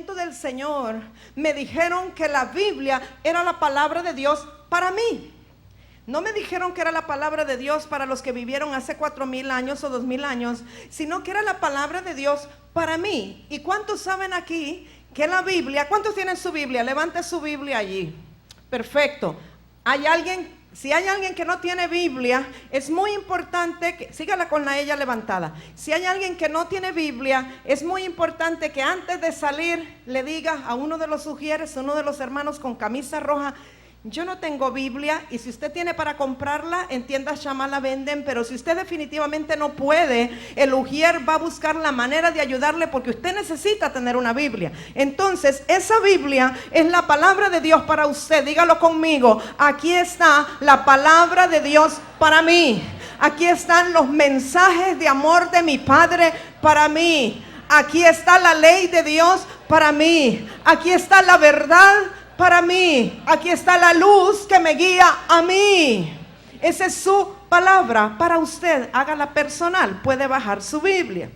conocimiento del Señor, me dijeron que la Biblia era la palabra de Dios para mí. No me dijeron que era la palabra de Dios para los que vivieron hace 4,000 años o 2,000 años, sino que era la palabra de Dios para mí. ¿Y cuántos saben aquí que la Biblia, cuántos tienen su Biblia? Levante su Biblia allí. Perfecto. ¿Hay alguien? Si hay alguien que no tiene Biblia, es muy importante que, sígala con ella levantada. Si hay alguien que no tiene Biblia, es muy importante que antes de salir le diga a uno de los sugieres, a uno de los hermanos con camisa roja: yo no tengo Biblia, y si usted tiene para comprarla, en tiendas Shammah la venden, pero si usted definitivamente no puede, el ujier va a buscar la manera de ayudarle, porque usted necesita tener una Biblia. Entonces, esa Biblia es la palabra de Dios para usted. Dígalo conmigo: aquí está la palabra de Dios para mí. Aquí están los mensajes de amor de mi Padre para mí. Aquí está la ley de Dios para mí. Aquí está la verdad para mí. Aquí está la luz que me guía a mí. Esa es su palabra para usted. Hágala personal. Puede bajar su Biblia.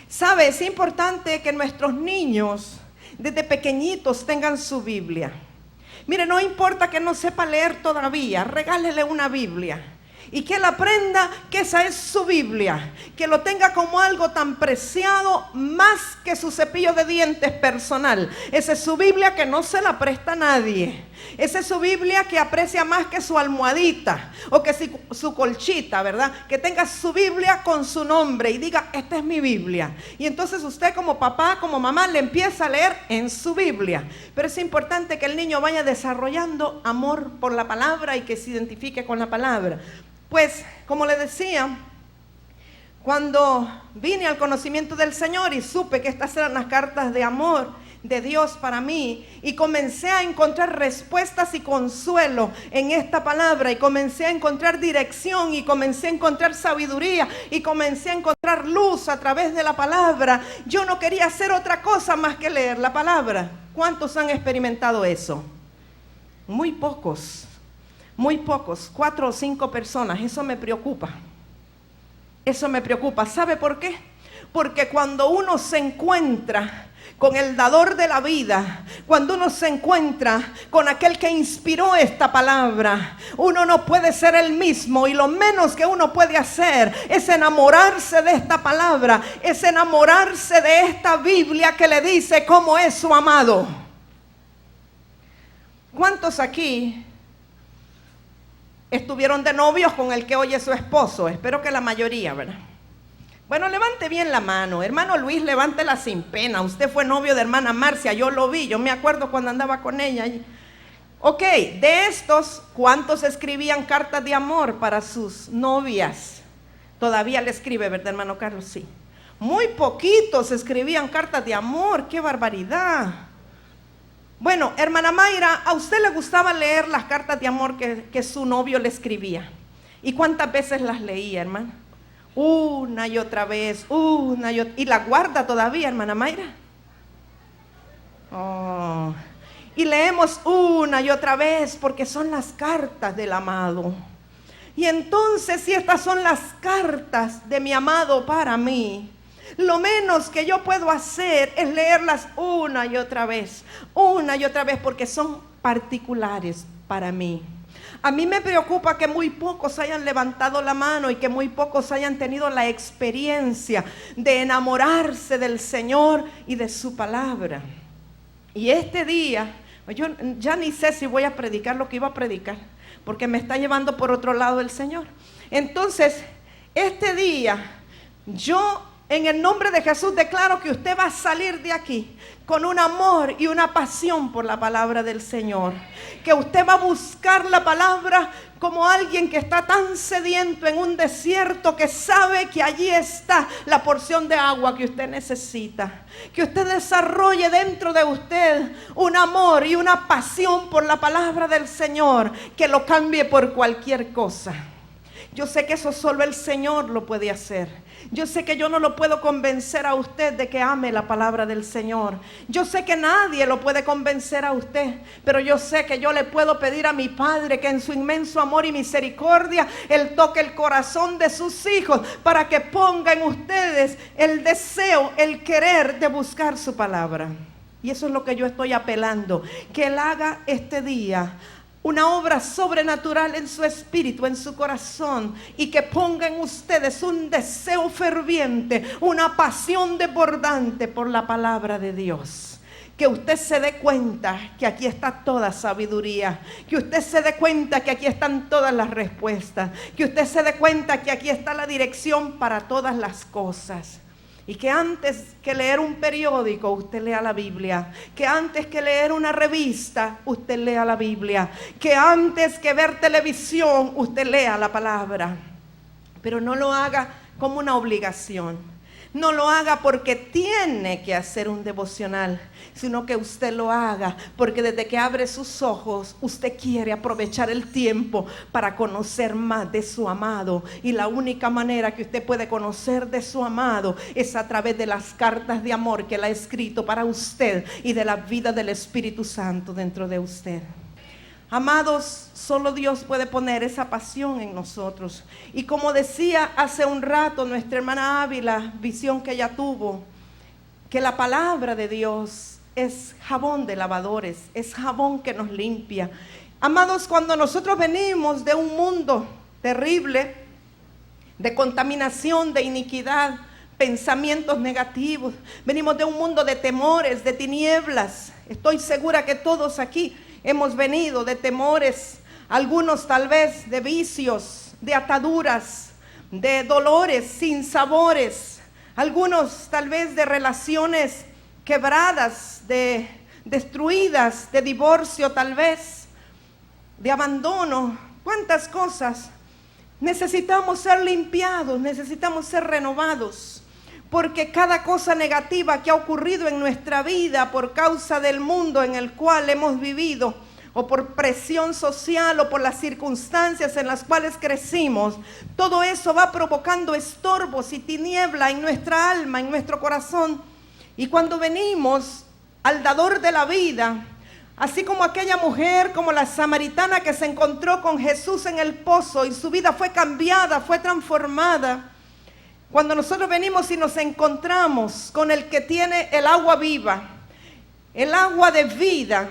¿Sabe? Es importante que nuestros niños desde pequeñitos tengan su Biblia. Mire, no importa que no sepa leer todavía, regálele una Biblia. Y que él aprenda que esa es su Biblia, que lo tenga como algo tan preciado, más que su cepillo de dientes personal. Esa es su Biblia que no se la presta a nadie. Esa es su Biblia que aprecia más que su almohadita o que su colchita, ¿verdad? Que tenga su Biblia con su nombre y diga: esta es mi Biblia. Y entonces usted como papá, como mamá, le empieza a leer en su Biblia. Pero es importante que el niño vaya desarrollando amor por la palabra y que se identifique con la palabra. Pues, como le decía, cuando vine al conocimiento del Señor y supe que estas eran las cartas de amor de Dios para mí, y comencé a encontrar respuestas y consuelo en esta palabra, y comencé a encontrar dirección, y comencé a encontrar sabiduría, y comencé a encontrar luz a través de la palabra, yo no quería hacer otra cosa más que leer la palabra. ¿Cuántos han experimentado eso? Muy pocos. Muy pocos, 4 o 5 personas. Eso me preocupa. Eso me preocupa. ¿Sabe por qué? Porque cuando uno se encuentra con el dador de la vida, cuando uno se encuentra con aquel que inspiró esta palabra, uno no puede ser el mismo, y lo menos que uno puede hacer es enamorarse de esta palabra, es enamorarse de esta Biblia que le dice cómo es su amado. ¿Cuántos aquí estuvieron de novios con el que hoy es su esposo? Espero que la mayoría, ¿verdad? Bueno, levante bien la mano. Hermano Luis, levántela sin pena. Usted fue novio de hermana Marcia, yo lo vi, yo me acuerdo cuando andaba con ella. Ok, de estos, ¿cuántos escribían cartas de amor para sus novias? Todavía le escribe, ¿verdad, hermano Carlos? Sí. Muy poquitos escribían cartas de amor. ¡Qué barbaridad! Bueno, hermana Mayra, ¿a usted le gustaba leer las cartas de amor que su novio le escribía? ¿Y cuántas veces las leía, hermana? Una y otra vez, una y otra. ¿Y la guarda todavía, hermana Mayra? Oh. Y leemos una y otra vez porque son las cartas del amado. Y entonces, si estas son las cartas de mi amado para mí, lo menos que yo puedo hacer es leerlas una y otra vez, porque son particulares para mí. A mí me preocupa que muy pocos hayan levantado la mano y que muy pocos hayan tenido la experiencia de enamorarse del Señor y de su palabra. Y este día, yo ya ni sé si voy a predicar lo que iba a predicar, porque me está llevando por otro lado el Señor. Entonces, este día, yo en el nombre de Jesús declaro que usted va a salir de aquí con un amor y una pasión por la palabra del Señor. Que usted va a buscar la palabra como alguien que está tan sediento en un desierto, que sabe que allí está la porción de agua que usted necesita. Que usted desarrolle dentro de usted un amor y una pasión por la palabra del Señor, que lo cambie por cualquier cosa. Yo sé que eso solo el Señor lo puede hacer. Yo sé que yo no lo puedo convencer a usted de que ame la palabra del Señor. Yo sé que nadie lo puede convencer a usted, pero yo sé que yo le puedo pedir a mi Padre que en su inmenso amor y misericordia, Él toque el corazón de sus hijos para que ponga en ustedes el deseo, el querer de buscar su palabra. Y eso es lo que yo estoy apelando, que Él haga este día una obra sobrenatural en su espíritu, en su corazón, y que ponga en ustedes un deseo ferviente, una pasión desbordante por la palabra de Dios. Que usted se dé cuenta que aquí está toda sabiduría, que usted se dé cuenta que aquí están todas las respuestas, que usted se dé cuenta que aquí está la dirección para todas las cosas. Y que antes que leer un periódico, usted lea la Biblia. Que antes que leer una revista, usted lea la Biblia. Que antes que ver televisión, usted lea la palabra. Pero no lo haga como una obligación. No lo haga porque tiene que hacer un devocional, sino que usted lo haga porque desde que abre sus ojos, usted quiere aprovechar el tiempo para conocer más de su amado. Y la única manera que usted puede conocer de su amado es a través de las cartas de amor que Él ha escrito para usted y de la vida del Espíritu Santo dentro de usted. Amados, solo Dios puede poner esa pasión en nosotros. Y como decía hace un rato nuestra hermana Ávila, visión que ella tuvo, que la palabra de Dios es jabón de lavadores, es jabón que nos limpia. Amados, cuando nosotros venimos de un mundo terrible, de contaminación, de iniquidad, pensamientos negativos, venimos de un mundo de temores, de tinieblas. Estoy segura que todos aquí hemos venido de temores, algunos tal vez de vicios, de ataduras, de dolores sin sabores, algunos tal vez de relaciones quebradas, de destruidas, de divorcio tal vez, de abandono, cuántas cosas. Necesitamos ser limpiados, necesitamos ser renovados. Porque cada cosa negativa que ha ocurrido en nuestra vida por causa del mundo en el cual hemos vivido, o por presión social, o por las circunstancias en las cuales crecimos, todo eso va provocando estorbos y tiniebla en nuestra alma, en nuestro corazón. Y cuando venimos al dador de la vida, así como aquella mujer, como la samaritana que se encontró con Jesús en el pozo y su vida fue cambiada, fue transformada. Cuando nosotros venimos y nos encontramos con el que tiene el agua viva, el agua de vida,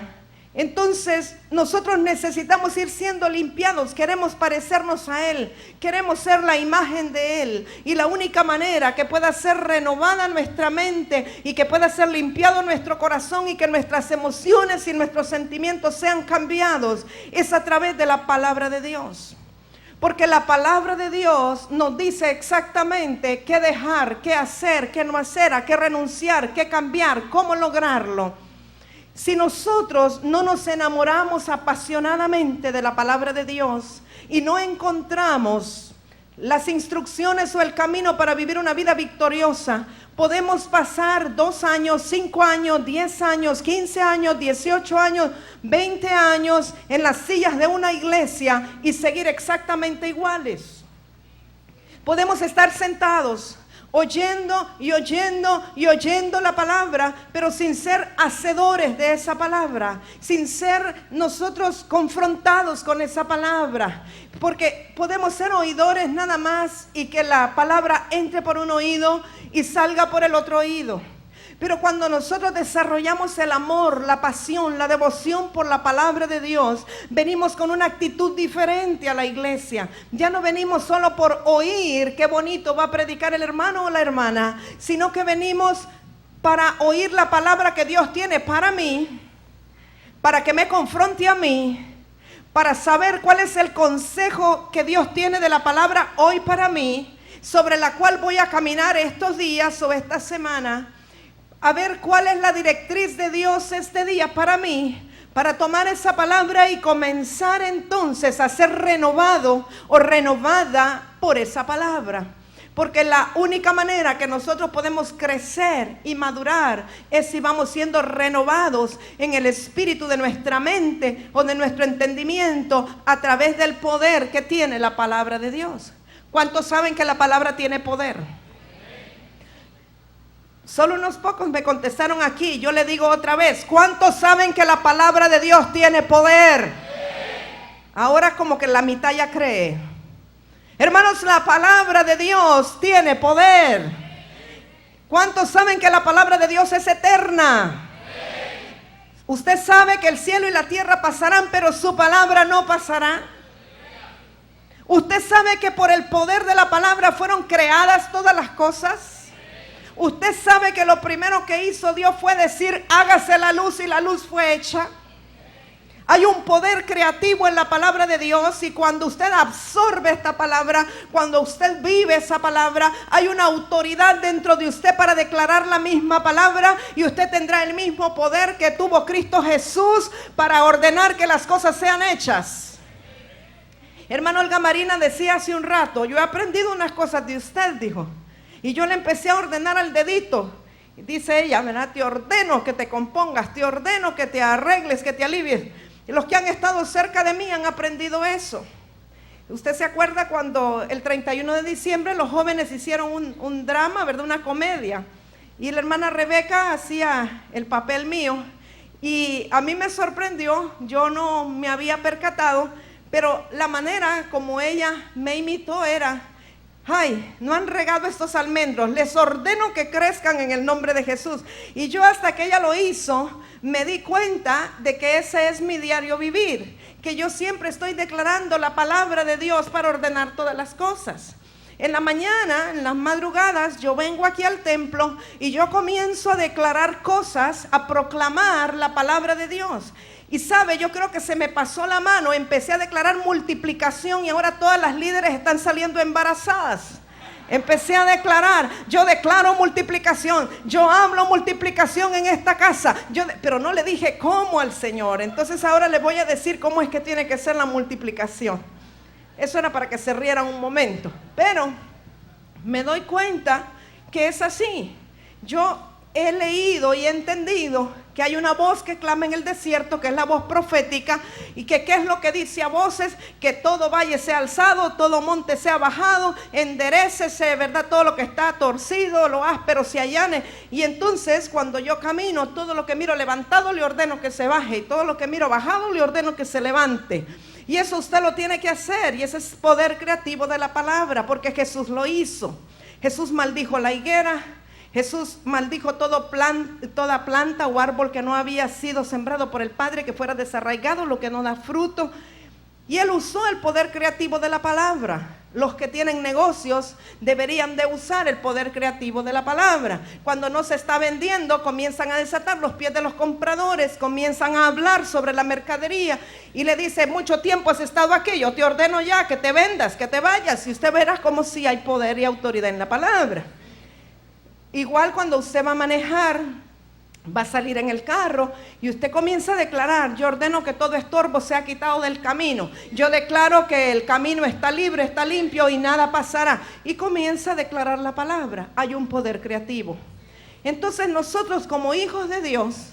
entonces nosotros necesitamos ir siendo limpiados, queremos parecernos a Él, queremos ser la imagen de Él. Y la única manera que pueda ser renovada nuestra mente y que pueda ser limpiado nuestro corazón y que nuestras emociones y nuestros sentimientos sean cambiados es a través de la palabra de Dios. Porque la palabra de Dios nos dice exactamente qué dejar, qué hacer, qué no hacer, a qué renunciar, qué cambiar, cómo lograrlo. Si nosotros no nos enamoramos apasionadamente de la palabra de Dios y no encontramos las instrucciones o el camino para vivir una vida victoriosa, podemos pasar 2 años, 5 años, 10 años, 15 años, 18 años, 20 años en las sillas de una iglesia y seguir exactamente iguales. Podemos estar sentados oyendo y oyendo y oyendo la palabra, pero sin ser hacedores de esa palabra, sin ser nosotros confrontados con esa palabra, porque podemos ser oidores nada más y que la palabra entre por un oído y salga por el otro oído. Pero cuando nosotros desarrollamos el amor, la pasión, la devoción por la palabra de Dios, venimos con una actitud diferente a la iglesia. Ya no venimos solo por oír qué bonito va a predicar el hermano o la hermana, sino que venimos para oír la palabra que Dios tiene para mí, para que me confronte a mí, para saber cuál es el consejo que Dios tiene de la palabra hoy para mí, sobre la cual voy a caminar estos días o esta semana. A ver cuál es la directriz de Dios este día para mí, para tomar esa palabra y comenzar entonces a ser renovado o renovada por esa palabra. Porque la única manera que nosotros podemos crecer y madurar es si vamos siendo renovados en el espíritu de nuestra mente o de nuestro entendimiento a través del poder que tiene la palabra de Dios. ¿Cuántos saben que la palabra tiene poder? Solo unos pocos me contestaron aquí. Yo le digo otra vez, ¿cuántos saben que la palabra de Dios tiene poder? Ahora como que la mitad ya cree. Hermanos, la palabra de Dios tiene poder. ¿Cuántos saben que la palabra de Dios es eterna? Usted sabe que el cielo y la tierra pasarán, pero su palabra no pasará. Usted sabe que por el poder de la palabra fueron creadas todas las cosas. Usted sabe que lo primero que hizo Dios fue decir, hágase la luz, y la luz fue hecha. Hay un poder creativo en la palabra de Dios, y cuando usted absorbe esta palabra, cuando usted vive esa palabra, hay una autoridad dentro de usted para declarar la misma palabra, y usted tendrá el mismo poder que tuvo Cristo Jesús para ordenar que las cosas sean hechas. Hermano Olga Marina decía hace un rato, yo he aprendido unas cosas de usted, dijo, y yo le empecé a ordenar al dedito. Dice ella, ¿verdad? Te ordeno que te compongas, te ordeno que te arregles, que te alivies. Y los que han estado cerca de mí han aprendido eso. Usted se acuerda cuando el 31 de diciembre los jóvenes hicieron un drama, ¿verdad? Una comedia. Y la hermana Rebeca hacía el papel mío. Y a mí me sorprendió, yo no me había percatado, pero la manera como ella me imitó era, ay, no han regado estos almendros, les ordeno que crezcan en el nombre de Jesús. Y yo hasta que ella lo hizo, me di cuenta de que ese es mi diario vivir, que yo siempre estoy declarando la palabra de Dios para ordenar todas las cosas. En la mañana, en las madrugadas, yo vengo aquí al templo y yo comienzo a declarar cosas, a proclamar la palabra de Dios. Y sabe, yo creo que se me pasó la mano, empecé a declarar multiplicación y ahora todas las líderes están saliendo embarazadas. Empecé a declarar, yo declaro multiplicación, yo hablo multiplicación en esta casa, pero no le dije cómo al Señor. Entonces ahora le voy a decir cómo es que tiene que ser la multiplicación. Eso era para que se rieran un momento, pero me doy cuenta que es así. Yo he leído y he entendido que hay una voz que clama en el desierto, que es la voz profética, y que ¿qué es lo que dice a voces? Que todo valle sea alzado, todo monte sea bajado, enderécese, ¿verdad? Todo lo que está torcido, lo áspero se allane. Y entonces cuando yo camino, todo lo que miro levantado le ordeno que se baje, y todo lo que miro bajado le ordeno que se levante. Y eso usted lo tiene que hacer, y ese es poder creativo de la palabra, porque Jesús lo hizo. Jesús maldijo la higuera. Jesús maldijo toda planta o árbol que no había sido sembrado por el Padre, que fuera desarraigado, lo que no da fruto. Y Él usó el poder creativo de la palabra. Los que tienen negocios deberían de usar el poder creativo de la palabra. Cuando no se está vendiendo, comienzan a desatar los pies de los compradores, comienzan a hablar sobre la mercadería y le dice, mucho tiempo has estado aquí, yo te ordeno ya que te vendas, que te vayas, y usted verá como si hay poder y autoridad en la palabra. Igual cuando usted va a manejar, va a salir en el carro y usted comienza a declarar, yo ordeno que todo estorbo sea quitado del camino. Yo declaro que el camino está libre, está limpio y nada pasará. Y comienza a declarar la palabra. Hay un poder creativo. Entonces nosotros como hijos de Dios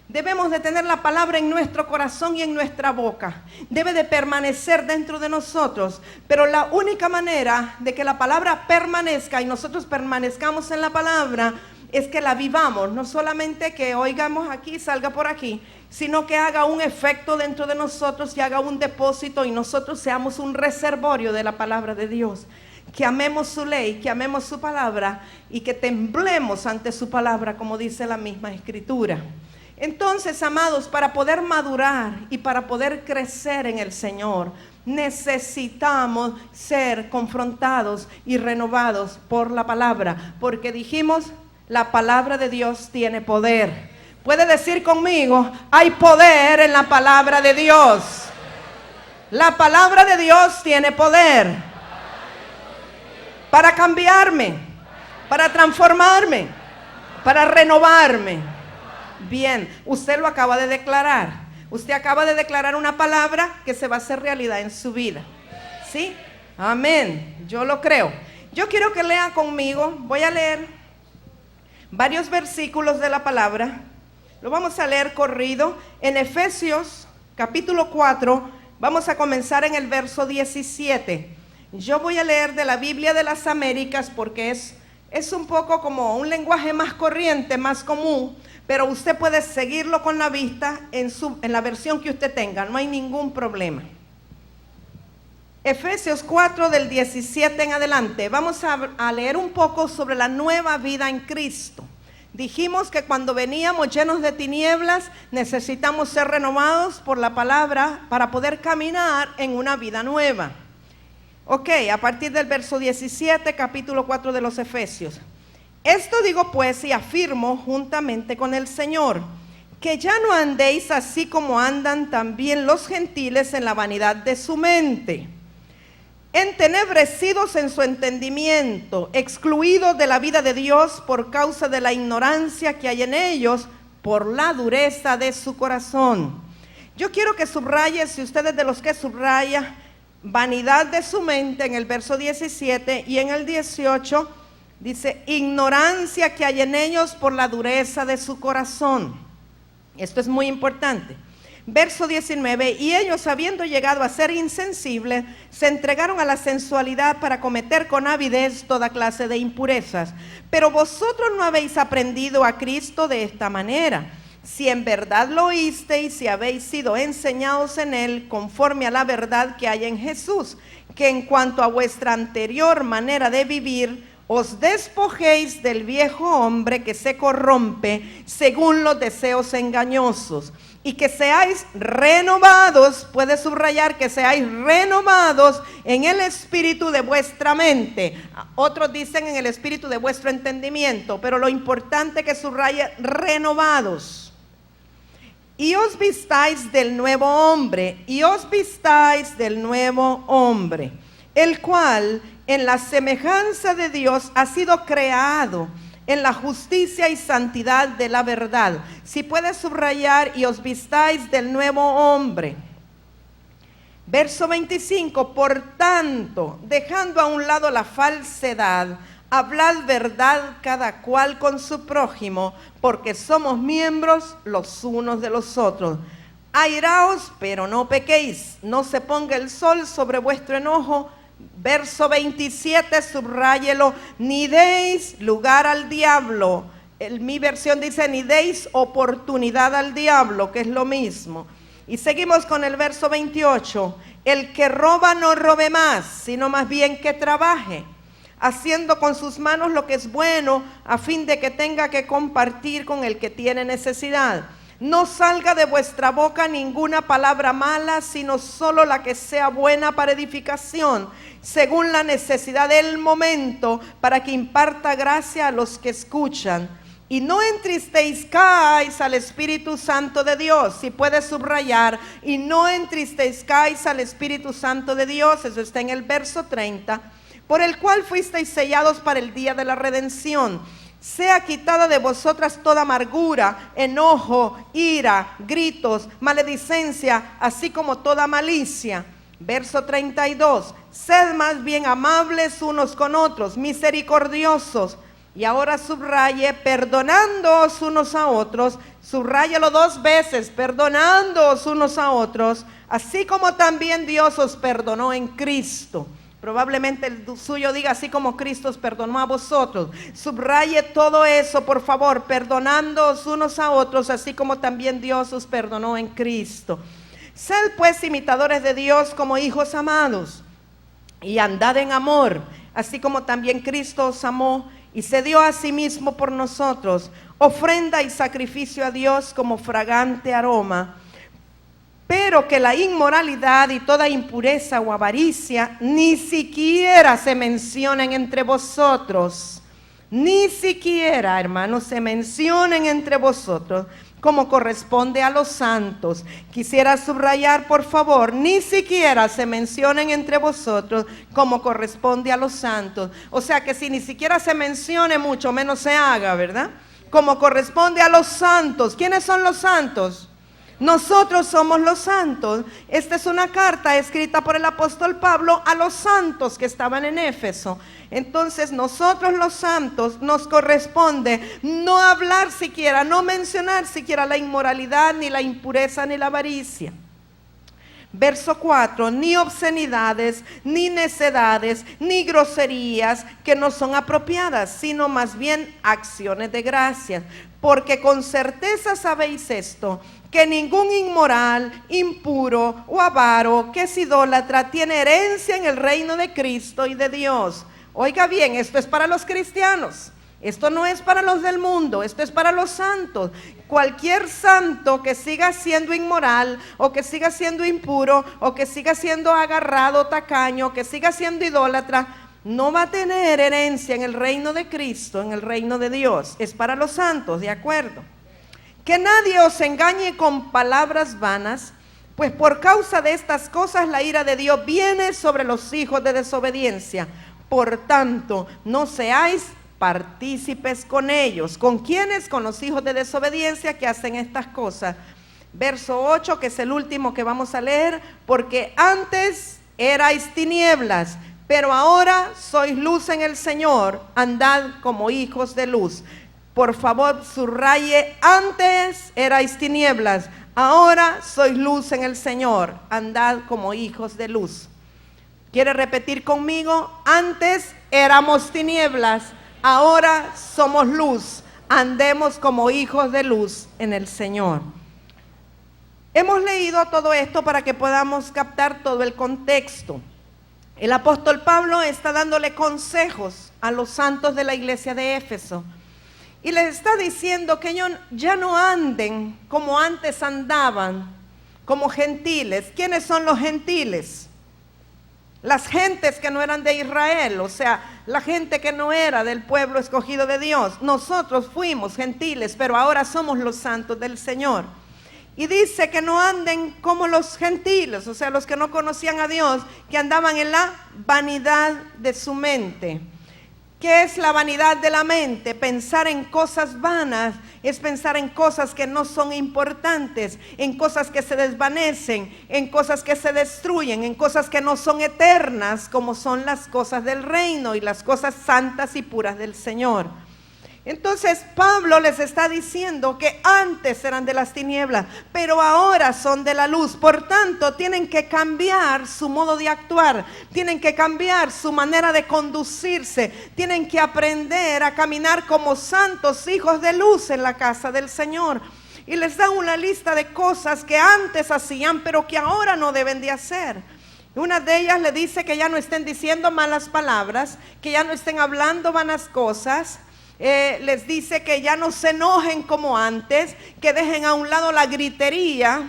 debemos de tener la palabra en nuestro corazón y en nuestra boca. Debe de permanecer dentro de nosotros. Pero la única manera de que la palabra permanezca y nosotros permanezcamos en la palabra es que la vivamos. No solamente que oigamos aquí, salga por aquí, sino que haga un efecto dentro de nosotros y haga un depósito y nosotros seamos un reservorio de la palabra de Dios. Que amemos su ley, que amemos su palabra y que temblemos ante su palabra, como dice la misma Escritura. Entonces, amados, para poder madurar y para poder crecer en el Señor, necesitamos ser confrontados y renovados por la palabra, porque dijimos, la palabra de Dios tiene poder. Puede decir conmigo, hay poder en la palabra de Dios. La palabra de Dios tiene poder para cambiarme, para transformarme, para renovarme. Bien, usted lo acaba de declarar. Usted acaba de declarar una palabra que se va a hacer realidad en su vida. ¿Sí? Amén. Yo lo creo. Yo quiero que lean conmigo, voy a leer varios versículos de la palabra. Lo vamos a leer corrido en Efesios capítulo 4, vamos a comenzar en el verso 17. Yo voy a leer de la Biblia de las Américas porque es un poco como un lenguaje más corriente, más común, pero usted puede seguirlo con la vista en la versión que usted tenga, no hay ningún problema. Efesios 4 del 17 en adelante, vamos a leer un poco sobre la nueva vida en Cristo. Dijimos que cuando veníamos llenos de tinieblas, necesitamos ser renovados por la palabra para poder caminar en una vida nueva. Ok, a partir del verso 17, capítulo 4 de los Efesios. Esto digo pues y afirmo juntamente con el Señor, que ya no andéis así como andan también los gentiles en la vanidad de su mente, entenebrecidos en su entendimiento, excluidos de la vida de Dios por causa de la ignorancia que hay en ellos, por la dureza de su corazón. Yo quiero que subraye, si usted es de los que subraya, vanidad de su mente en el verso 17 y en el 18 dice ignorancia que hay en ellos por la dureza de su corazón. Esto es muy importante. Verso 19, y ellos habiendo llegado a ser insensibles, se entregaron a la sensualidad para cometer con avidez toda clase de impurezas. Pero vosotros no habéis aprendido a Cristo de esta manera. Si en verdad lo oísteis, si habéis sido enseñados en él, conforme a la verdad que hay en Jesús, que en cuanto a vuestra anterior manera de vivir, os despojéis del viejo hombre que se corrompe según los deseos engañosos, y que seáis renovados, puede subrayar que seáis renovados en el espíritu de vuestra mente. Otros dicen en el espíritu de vuestro entendimiento, pero lo importante que subraye renovados. Y os vistáis del nuevo hombre, el cual en la semejanza de Dios ha sido creado en la justicia y santidad de la verdad. Si puede subrayar, y os vistáis del nuevo hombre. Verso 25, por tanto, dejando a un lado la falsedad, hablad verdad cada cual con su prójimo, porque somos miembros los unos de los otros. Airaos, pero no pequéis, no se ponga el sol sobre vuestro enojo. Verso 27, subráyelo, ni deis lugar al diablo. Mi versión dice, ni deis oportunidad al diablo, que es lo mismo. Y seguimos con el verso 28, el que roba no robe más, sino más bien que trabaje, haciendo con sus manos lo que es bueno, a fin de que tenga que compartir con el que tiene necesidad. No salga de vuestra boca ninguna palabra mala, sino solo la que sea buena para edificación, según la necesidad del momento, para que imparta gracia a los que escuchan. Y no entristezcáis al Espíritu Santo de Dios. Si puede subrayar, y no entristezcáis al Espíritu Santo de Dios, eso está en el verso 30, por el cual fuisteis sellados para el día de la redención. Sea quitada de vosotras toda amargura, enojo, ira, gritos, maledicencia, así como toda malicia. Verso 32, sed más bien amables unos con otros, misericordiosos. Y ahora subraye, perdonándoos unos a otros, subráyelo 2 veces, perdonándoos unos a otros, así como también Dios os perdonó en Cristo. Probablemente el suyo diga, así como Cristo os perdonó a vosotros. Subraye todo eso, por favor, perdonándoos unos a otros, así como también Dios os perdonó en Cristo. Sed pues imitadores de Dios como hijos amados, y andad en amor, así como también Cristo os amó y se dio a sí mismo por nosotros, ofrenda y sacrificio a Dios como fragante aroma. Pero que la inmoralidad y toda impureza o avaricia ni siquiera se mencionen entre vosotros. Ni siquiera, hermanos, se mencionen entre vosotros, como corresponde a los santos. Quisiera subrayar, por favor, ni siquiera se mencionen entre vosotros, como corresponde a los santos. O sea que si ni siquiera se mencione, mucho menos se haga, ¿verdad? Como corresponde a los santos. ¿Quiénes son los santos? Nosotros somos los santos. Esta es una carta escrita por el apóstol Pablo a los santos que estaban en Éfeso. Entonces nosotros los santos nos corresponde no hablar siquiera, no mencionar siquiera la inmoralidad, ni la impureza, ni la avaricia. Verso 4, ni obscenidades, ni necedades, ni groserías que no son apropiadas, sino más bien acciones de gracias. Porque con certeza sabéis esto, que ningún inmoral, impuro o avaro que es idólatra tiene herencia en el reino de Cristo y de Dios. Oiga bien, esto es para los cristianos. Esto no es para los del mundo, esto es para los santos. Cualquier santo que siga siendo inmoral, o que siga siendo impuro, o que siga siendo agarrado, tacaño, que siga siendo idólatra, no va a tener herencia en el reino de Cristo, en el reino de Dios. Es para los santos, ¿de acuerdo? Que nadie os engañe con palabras vanas, pues por causa de estas cosas la ira de Dios viene sobre los hijos de desobediencia. Por tanto, no seáis partícipes con ellos. ¿Con quiénes? Con los hijos de desobediencia que hacen estas cosas. Verso 8, que es el último que vamos a leer. Porque antes erais tinieblas, pero ahora sois luz en el Señor. Andad como hijos de luz. Por favor, subraye: antes erais tinieblas, ahora sois luz en el Señor. Andad como hijos de luz. ¿Quiere repetir conmigo? Antes éramos tinieblas, ahora somos luz. Andemos como hijos de luz en el Señor. Hemos leído todo esto para que podamos captar todo el contexto. El apóstol Pablo está dándole consejos a los santos de la iglesia de Éfeso. Y les está diciendo que ellos ya no anden como antes andaban, como gentiles. ¿Quiénes son los gentiles? Las gentes que no eran de Israel, o sea, la gente que no era del pueblo escogido de Dios. Nosotros fuimos gentiles, pero ahora somos los santos del Señor. Y dice que no anden como los gentiles, o sea, los que no conocían a Dios, que andaban en la vanidad de su mente. ¿Qué es la vanidad de la mente? Pensar en cosas vanas, es pensar en cosas que no son importantes, en cosas que se desvanecen, en cosas que se destruyen, en cosas que no son eternas, como son las cosas del reino y las cosas santas y puras del Señor. Entonces Pablo les está diciendo que antes eran de las tinieblas, pero ahora son de la luz. Por tanto, tienen que cambiar su modo de actuar, tienen que cambiar su manera de conducirse, tienen que aprender a caminar como santos hijos de luz en la casa del Señor. Y les da una lista de cosas que antes hacían, pero que ahora no deben de hacer. Una de ellas le dice que ya no estén diciendo malas palabras, que ya no estén hablando vanas cosas. Les dice que ya no se enojen como antes, que dejen a un lado la gritería,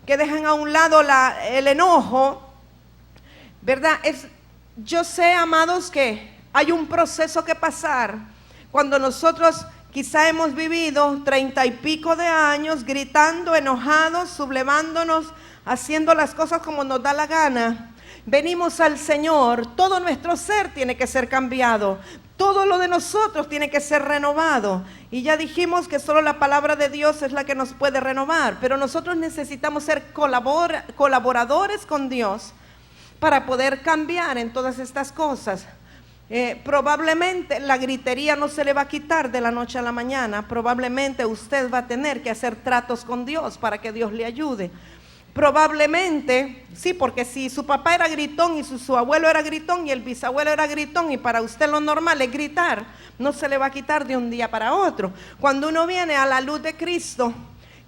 que dejen a un lado el enojo, ¿verdad? Yo sé, amados, que hay un proceso que pasar cuando nosotros quizá hemos vivido 30 y pico de años gritando, enojados, sublevándonos, haciendo las cosas como nos da la gana. Venimos al Señor, todo nuestro ser tiene que ser cambiado. Todo lo de nosotros tiene que ser renovado. Y ya dijimos que solo la palabra de Dios es la que nos puede renovar. Pero nosotros necesitamos ser colaboradores con Dios para poder cambiar en todas estas cosas. Probablemente la gritería no se le va a quitar de la noche a la mañana. Probablemente usted va a tener que hacer tratos con Dios para que Dios le ayude. Probablemente, sí, porque si su papá era gritón y su abuelo era gritón y el bisabuelo era gritón y para usted lo normal es gritar, no se le va a quitar de un día para otro. Cuando uno viene a la luz de Cristo,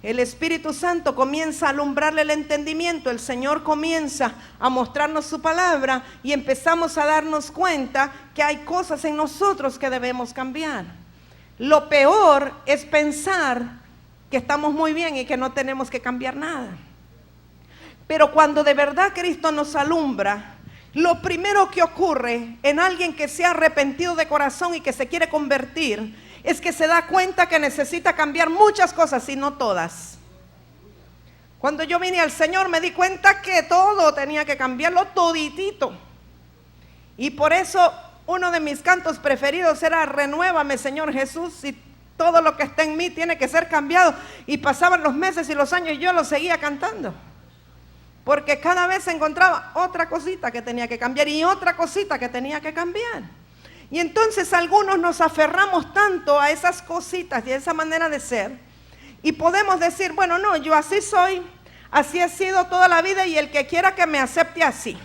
el Espíritu Santo comienza a alumbrarle el entendimiento, el Señor comienza a mostrarnos su palabra y empezamos a darnos cuenta que hay cosas en nosotros que debemos cambiar. Lo peor es pensar que estamos muy bien y que no tenemos que cambiar nada. Pero cuando de verdad Cristo nos alumbra, lo primero que ocurre en alguien que se ha arrepentido de corazón y que se quiere convertir, es que se da cuenta que necesita cambiar muchas cosas y no todas. Cuando yo vine al Señor me di cuenta que todo tenía que cambiarlo toditito. Y por eso uno de mis cantos preferidos era: renuévame, Señor Jesús, y todo lo que está en mí tiene que ser cambiado. Y pasaban los meses y los años y yo lo seguía cantando. Porque cada vez encontraba otra cosita que tenía que cambiar y otra cosita que tenía que cambiar. Y entonces algunos nos aferramos tanto a esas cositas y a esa manera de ser. Y podemos decir, bueno, no, yo así soy, así he sido toda la vida y el que quiera que me acepte así.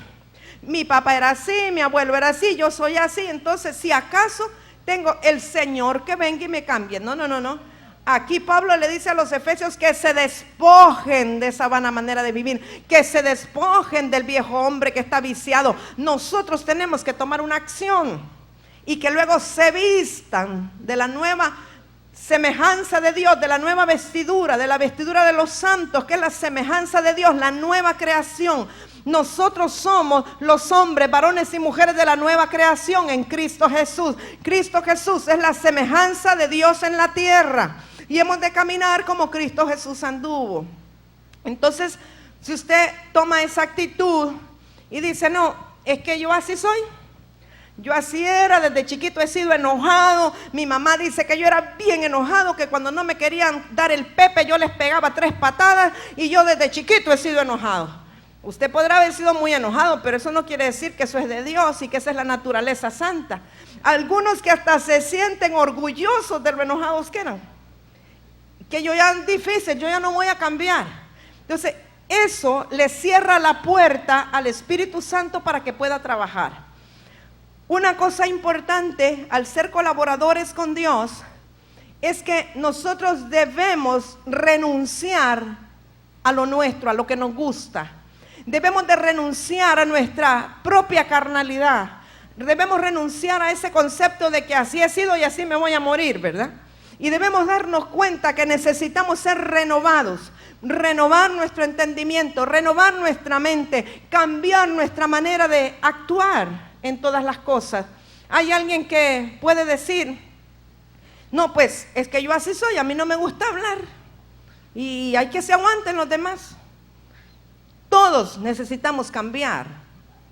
Mi papá era así, mi abuelo era así, yo soy así. Entonces, si acaso tengo el Señor que venga y me cambie. No, no, no, no. Aquí Pablo le dice a los efesios que se despojen de esa vana manera de vivir, que se despojen del viejo hombre que está viciado. Nosotros tenemos que tomar una acción y que luego se vistan de la nueva semejanza de Dios, de la nueva vestidura, de la vestidura de los santos, que es la semejanza de Dios, la nueva creación. Nosotros somos los hombres, varones y mujeres de la nueva creación en Cristo Jesús. Cristo Jesús es la semejanza de Dios en la tierra. Y hemos de caminar como Cristo Jesús anduvo. Entonces, si usted toma esa actitud y dice, no, es que yo así soy. Yo así era, desde chiquito he sido enojado. Mi mamá dice que yo era bien enojado, que cuando no me querían dar el pepe yo les pegaba 3 patadas y yo desde chiquito he sido enojado. Usted podrá haber sido muy enojado, pero eso no quiere decir que eso es de Dios y que esa es la naturaleza santa. Algunos que hasta se sienten orgullosos de lo enojados que eran. Que yo ya es difícil, yo ya no voy a cambiar. Entonces, eso le cierra la puerta al Espíritu Santo para que pueda trabajar. Una cosa importante al ser colaboradores con Dios es que nosotros debemos renunciar a lo nuestro, a lo que nos gusta. Debemos de renunciar a nuestra propia carnalidad. Debemos renunciar a ese concepto de que así he sido y así me voy a morir, ¿verdad? Y debemos darnos cuenta que necesitamos ser renovados, renovar nuestro entendimiento, renovar nuestra mente, cambiar nuestra manera de actuar en todas las cosas. Hay alguien que puede decir, no, pues es que yo así soy, a mí no me gusta hablar y hay que se aguanten los demás. Todos necesitamos cambiar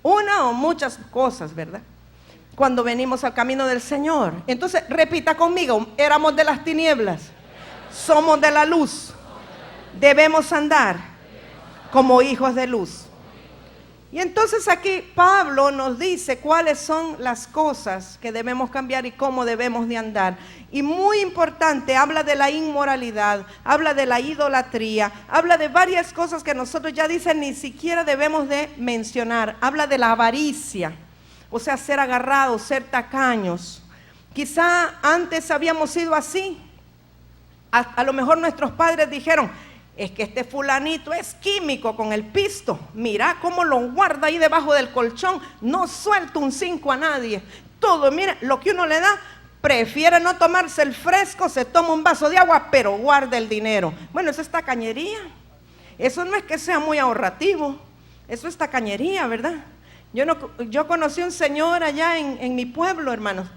una o muchas cosas, ¿verdad? Cuando venimos al camino del Señor. Entonces, repita conmigo, éramos de las tinieblas, somos de la luz, debemos andar como hijos de luz. Y entonces aquí Pablo nos dice cuáles son las cosas que debemos cambiar y cómo debemos de andar. Y muy importante, habla de la inmoralidad, habla de la idolatría, habla de varias cosas que nosotros ya dicen ni siquiera debemos de mencionar. Habla de la avaricia, o sea, ser agarrados, ser tacaños. Quizá antes habíamos sido así. A lo mejor nuestros padres dijeron, es que este fulanito es químico con el pisto. Mira cómo lo guarda ahí debajo del colchón. No suelta un 5 a nadie. Todo, mira, lo que uno le da, prefiere no tomarse el fresco, se toma un vaso de agua, pero guarda el dinero. Bueno, eso es tacañería. Eso no es que sea muy ahorrativo. Eso es tacañería, ¿verdad? Yo conocí un señor allá en mi pueblo, hermanos,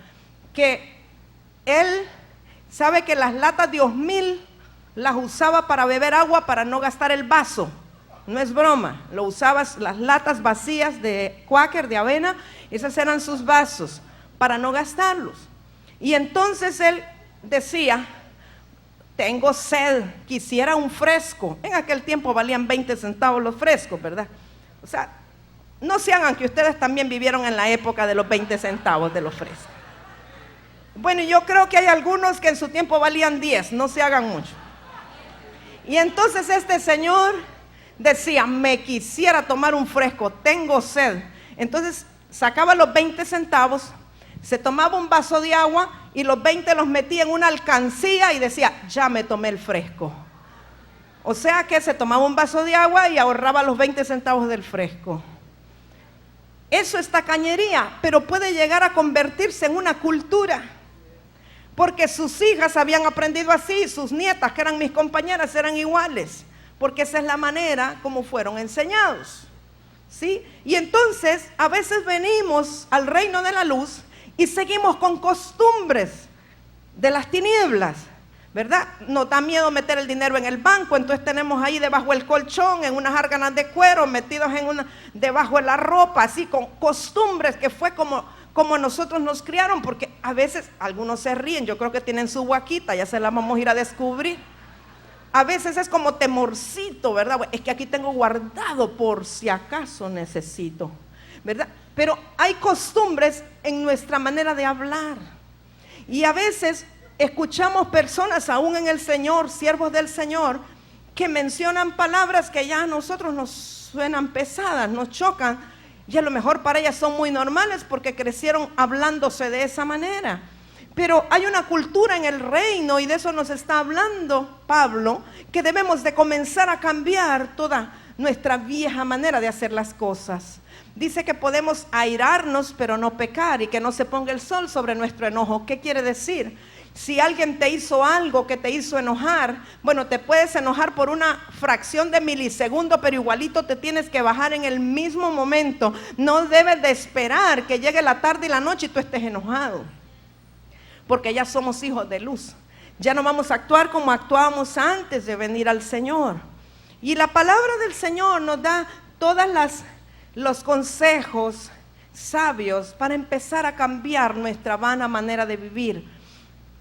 que él sabe que las latas de 2000 las usaba para beber agua para no gastar el vaso. No es broma, lo usabas las latas vacías de Quaker, de avena, esas eran sus vasos para no gastarlos. Y entonces él decía, tengo sed, quisiera un fresco. En aquel tiempo valían 20 centavos los frescos, ¿verdad? O sea, no se hagan que ustedes también vivieron en la época de los 20 centavos de los frescos. Bueno, yo creo que hay algunos que en su tiempo valían 10, no se hagan mucho. Y entonces este señor decía, me quisiera tomar un fresco, tengo sed. Entonces sacaba los 20 centavos, se tomaba un vaso de agua y los 20 los metía en una alcancía y decía, ya me tomé el fresco. O sea que se tomaba un vaso de agua y ahorraba los 20 centavos del fresco. Eso es tacañería, pero puede llegar a convertirse en una cultura. Porque sus hijas habían aprendido así, sus nietas, que eran mis compañeras, eran iguales. Porque esa es la manera como fueron enseñados. ¿Sí? Y entonces, a veces venimos al reino de la luz y seguimos con costumbres de las tinieblas, ¿verdad? Nos da miedo meter el dinero en el banco, entonces tenemos ahí debajo del colchón, en unas árganas de cuero, metidos debajo de la ropa, así con costumbres que fue como como nosotros nos criaron, porque a veces algunos se ríen, yo creo que tienen su guaquita, ya se la vamos a ir a descubrir. A veces es como temorcito, ¿verdad? Es que aquí tengo guardado por si acaso necesito, ¿verdad? Pero hay costumbres en nuestra manera de hablar. Y a veces escuchamos personas, aún en el Señor, siervos del Señor, que mencionan palabras que ya a nosotros nos suenan pesadas, nos chocan. Y a lo mejor para ellas son muy normales porque crecieron hablándose de esa manera. Pero hay una cultura en el reino, y de eso nos está hablando Pablo, que debemos de comenzar a cambiar toda nuestra vieja manera de hacer las cosas. Dice que podemos airarnos pero no pecar, y que no se ponga el sol sobre nuestro enojo. ¿Qué quiere decir? Si alguien te hizo algo que te hizo enojar, bueno, te puedes enojar por una fracción de milisegundo, pero igualito te tienes que bajar en el mismo momento. No debes de esperar que llegue la tarde y la noche y tú estés enojado, porque ya somos hijos de luz. Ya no vamos a actuar como actuábamos antes de venir al Señor. Y la palabra del Señor nos da todas los consejos sabios para empezar a cambiar nuestra vana manera de vivir,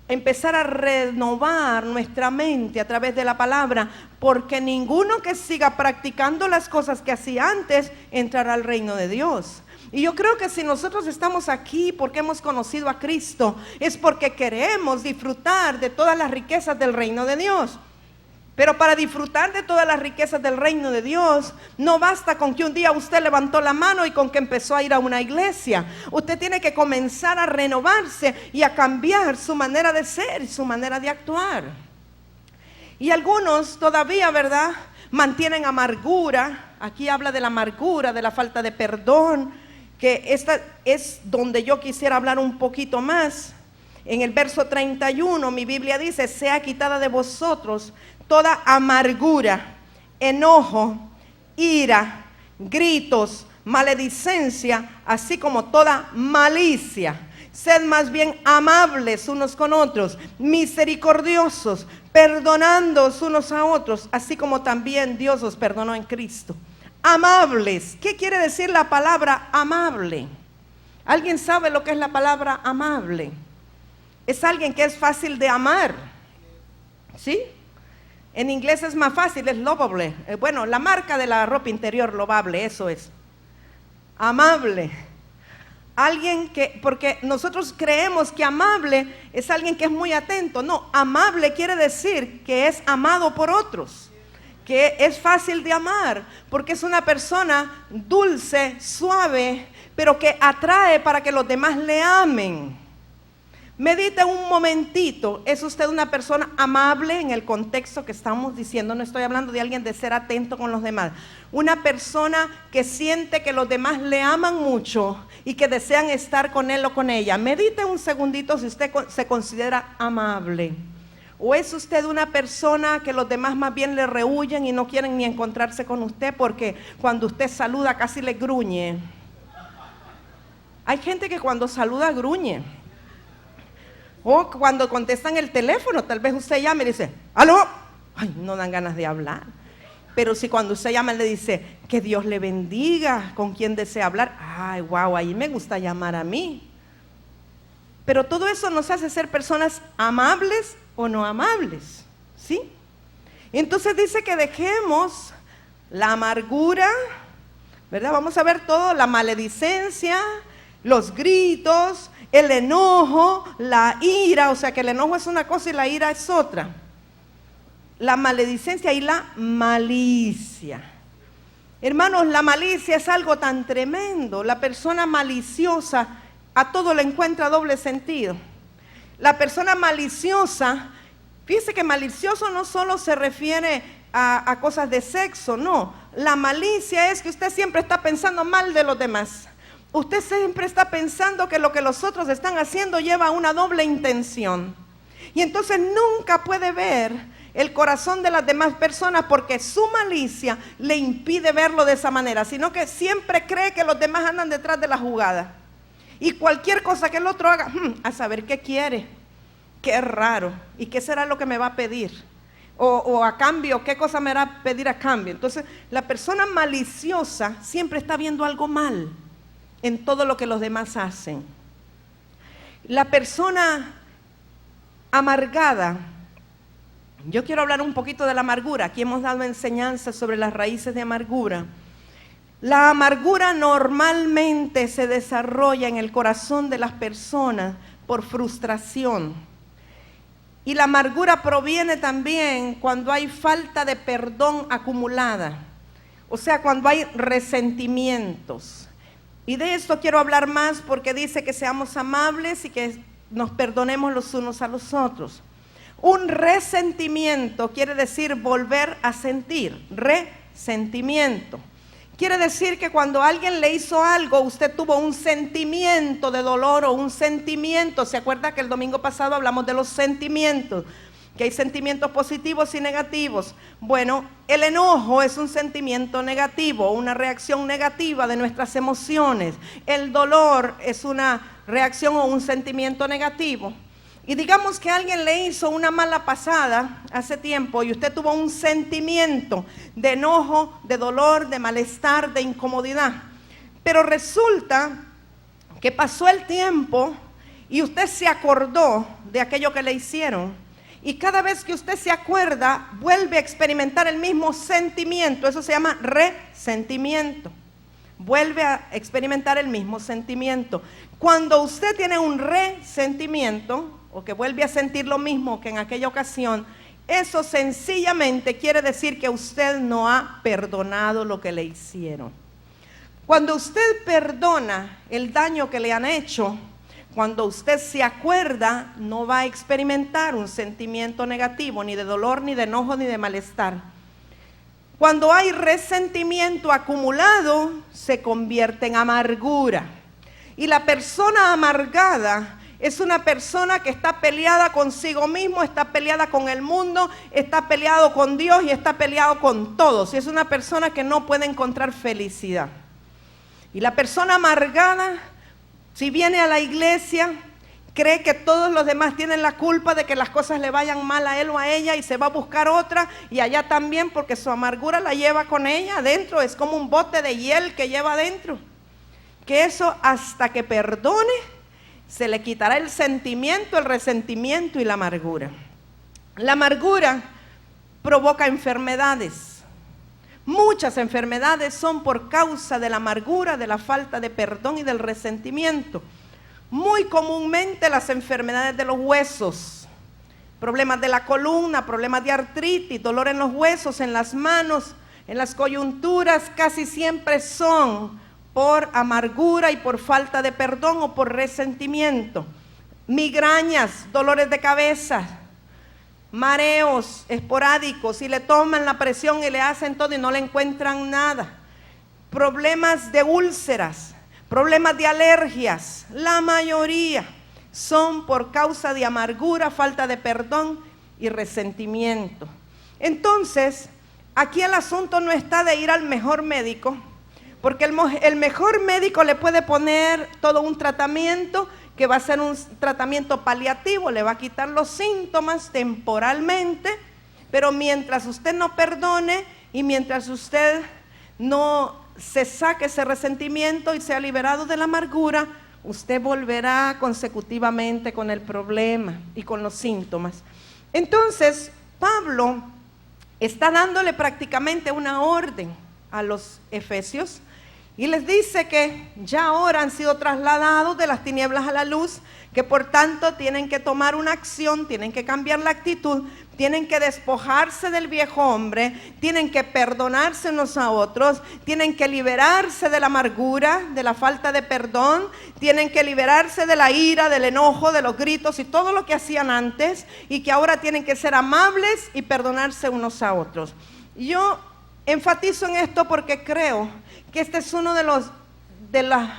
empezar a renovar nuestra mente a través de la palabra, porque ninguno que siga practicando las cosas que hacía antes entrará al reino de Dios. Y yo creo que si nosotros estamos aquí porque hemos conocido a Cristo, es porque queremos disfrutar de todas las riquezas del reino de Dios. Pero para disfrutar de todas las riquezas del reino de Dios, no basta con que un día usted levantó la mano y con que empezó a ir a una iglesia. Usted tiene que comenzar a renovarse y a cambiar su manera de ser y su manera de actuar. Y algunos todavía, ¿verdad?, mantienen amargura. Aquí habla de la amargura, de la falta de perdón, que esta es donde yo quisiera hablar un poquito más. En el verso 31 mi Biblia dice: sea quitada de vosotros toda amargura, enojo, ira, gritos, maledicencia, así como toda malicia. Sed más bien amables unos con otros, misericordiosos, perdonándoos unos a otros, así como también Dios os perdonó en Cristo. Amables. ¿Qué quiere decir la palabra amable? ¿Alguien sabe lo que es la palabra amable? Es alguien que es fácil de amar, ¿sí? En inglés es más fácil, es lovable. Bueno, la marca de la ropa interior, lovable, eso es. Amable. Alguien que, porque nosotros creemos que amable es alguien que es muy atento. No, amable quiere decir que es amado por otros, que es fácil de amar, porque es una persona dulce, suave, pero que atrae para que los demás le amen. Medite un momentito, ¿es usted una persona amable en el contexto que estamos diciendo? No estoy hablando de alguien de ser atento con los demás. Una persona que siente que los demás le aman mucho y que desean estar con él o con ella. Medite un segundito si usted se considera amable. ¿O es usted una persona que los demás más bien le rehuyen y no quieren ni encontrarse con usted porque cuando usted saluda casi le gruñe? Hay gente que cuando saluda gruñe. O cuando contestan el teléfono, tal vez usted llama y dice, ¿aló? Ay, no dan ganas de hablar. Pero si cuando usted llama le dice, que Dios le bendiga, ¿con quién desea hablar? Ay, wow, ahí me gusta llamar a mí. Pero todo eso nos hace ser personas amables o no amables, ¿sí? Entonces dice que dejemos la amargura, ¿verdad? Vamos a ver todo, la maledicencia, los gritos, el enojo, la ira, o sea que el enojo es una cosa y la ira es otra. La maledicencia y la malicia. Hermanos, la malicia es algo tan tremendo. La persona maliciosa a todo le encuentra doble sentido. La persona maliciosa, fíjese que malicioso no solo se refiere a cosas de sexo, no. La malicia es que usted siempre está pensando mal de los demás. Usted siempre está pensando que lo que los otros están haciendo lleva una doble intención. Y entonces nunca puede ver el corazón de las demás personas porque su malicia le impide verlo de esa manera, sino que siempre cree que los demás andan detrás de la jugada. Y cualquier cosa que el otro haga, a saber qué quiere, qué raro, y qué será lo que me va a pedir. O a cambio, qué cosa me va a pedir a cambio. Entonces, la persona maliciosa siempre está viendo algo mal en todo lo que los demás hacen. La persona amargada, yo quiero hablar un poquito de la amargura. Aquí hemos dado enseñanzas sobre las raíces de amargura. La amargura normalmente se desarrolla en el corazón de las personas por frustración. Y la amargura proviene también cuando hay falta de perdón acumulada. O sea, cuando hay resentimientos. Y de esto quiero hablar más porque dice que seamos amables y que nos perdonemos los unos a los otros. Un resentimiento quiere decir volver a sentir. Resentimiento. Quiere decir que cuando alguien le hizo algo, usted tuvo un sentimiento de dolor o un sentimiento. ¿Se acuerda que el domingo pasado hablamos de los sentimientos? Que hay sentimientos positivos y negativos. Bueno, el enojo es un sentimiento negativo, una reacción negativa de nuestras emociones. El dolor es una reacción o un sentimiento negativo. Y digamos que alguien le hizo una mala pasada hace tiempo y usted tuvo un sentimiento de enojo, de dolor, de malestar, de incomodidad. Pero resulta que pasó el tiempo y usted se acordó de aquello que le hicieron. Y cada vez que usted se acuerda, vuelve a experimentar el mismo sentimiento. Eso se llama resentimiento. Vuelve a experimentar el mismo sentimiento. Cuando usted tiene un resentimiento, o que vuelve a sentir lo mismo que en aquella ocasión, eso sencillamente quiere decir que usted no ha perdonado lo que le hicieron. Cuando usted perdona el daño que le han hecho, cuando usted se acuerda, no va a experimentar un sentimiento negativo, ni de dolor, ni de enojo, ni de malestar. Cuando hay resentimiento acumulado, se convierte en amargura. Y la persona amargada es una persona que está peleada consigo mismo, está peleada con el mundo, está peleado con Dios y está peleado con todos. Y es una persona que no puede encontrar felicidad. Y la persona amargada, si viene a la iglesia, cree que todos los demás tienen la culpa de que las cosas le vayan mal a él o a ella y se va a buscar otra y allá también porque su amargura la lleva con ella adentro. Es como un bote de hiel que lleva adentro. Que eso hasta que perdone, se le quitará el sentimiento, el resentimiento y la amargura. La amargura provoca enfermedades. Muchas enfermedades son por causa de la amargura, de la falta de perdón y del resentimiento. Muy comúnmente las enfermedades de los huesos, problemas de la columna, problemas de artritis, dolor en los huesos, en las manos, en las coyunturas, casi siempre son por amargura y por falta de perdón o por resentimiento. Migrañas, dolores de cabeza, mareos esporádicos, y le toman la presión y le hacen todo y no le encuentran nada. Problemas de úlceras, problemas de alergias, la mayoría son por causa de amargura, falta de perdón y resentimiento. Entonces, aquí el asunto no está de ir al mejor médico, porque el mejor médico le puede poner todo un tratamiento que va a ser un tratamiento paliativo, le va a quitar los síntomas temporalmente, pero mientras usted no perdone y mientras usted no se saque ese resentimiento y sea liberado de la amargura, usted volverá consecutivamente con el problema y con los síntomas. Entonces, Pablo está dándole prácticamente una orden a los efesios y les dice que ya ahora han sido trasladados de las tinieblas a la luz, que por tanto tienen que tomar una acción, tienen que cambiar la actitud, tienen que despojarse del viejo hombre, tienen que perdonarse unos a otros, tienen que liberarse de la amargura, de la falta de perdón, tienen que liberarse de la ira, del enojo, de los gritos y todo lo que hacían antes, y que ahora tienen que ser amables y perdonarse unos a otros. Yo enfatizo en esto porque creo que este es uno de las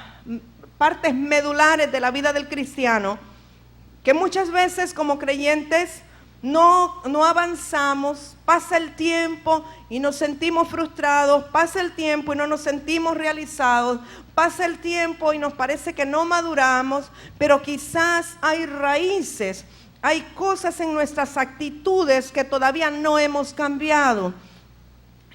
partes medulares de la vida del cristiano, que muchas veces como creyentes no avanzamos, pasa el tiempo y nos sentimos frustrados, pasa el tiempo y no nos sentimos realizados, pasa el tiempo y nos parece que no maduramos, pero quizás hay raíces, hay cosas en nuestras actitudes que todavía no hemos cambiado.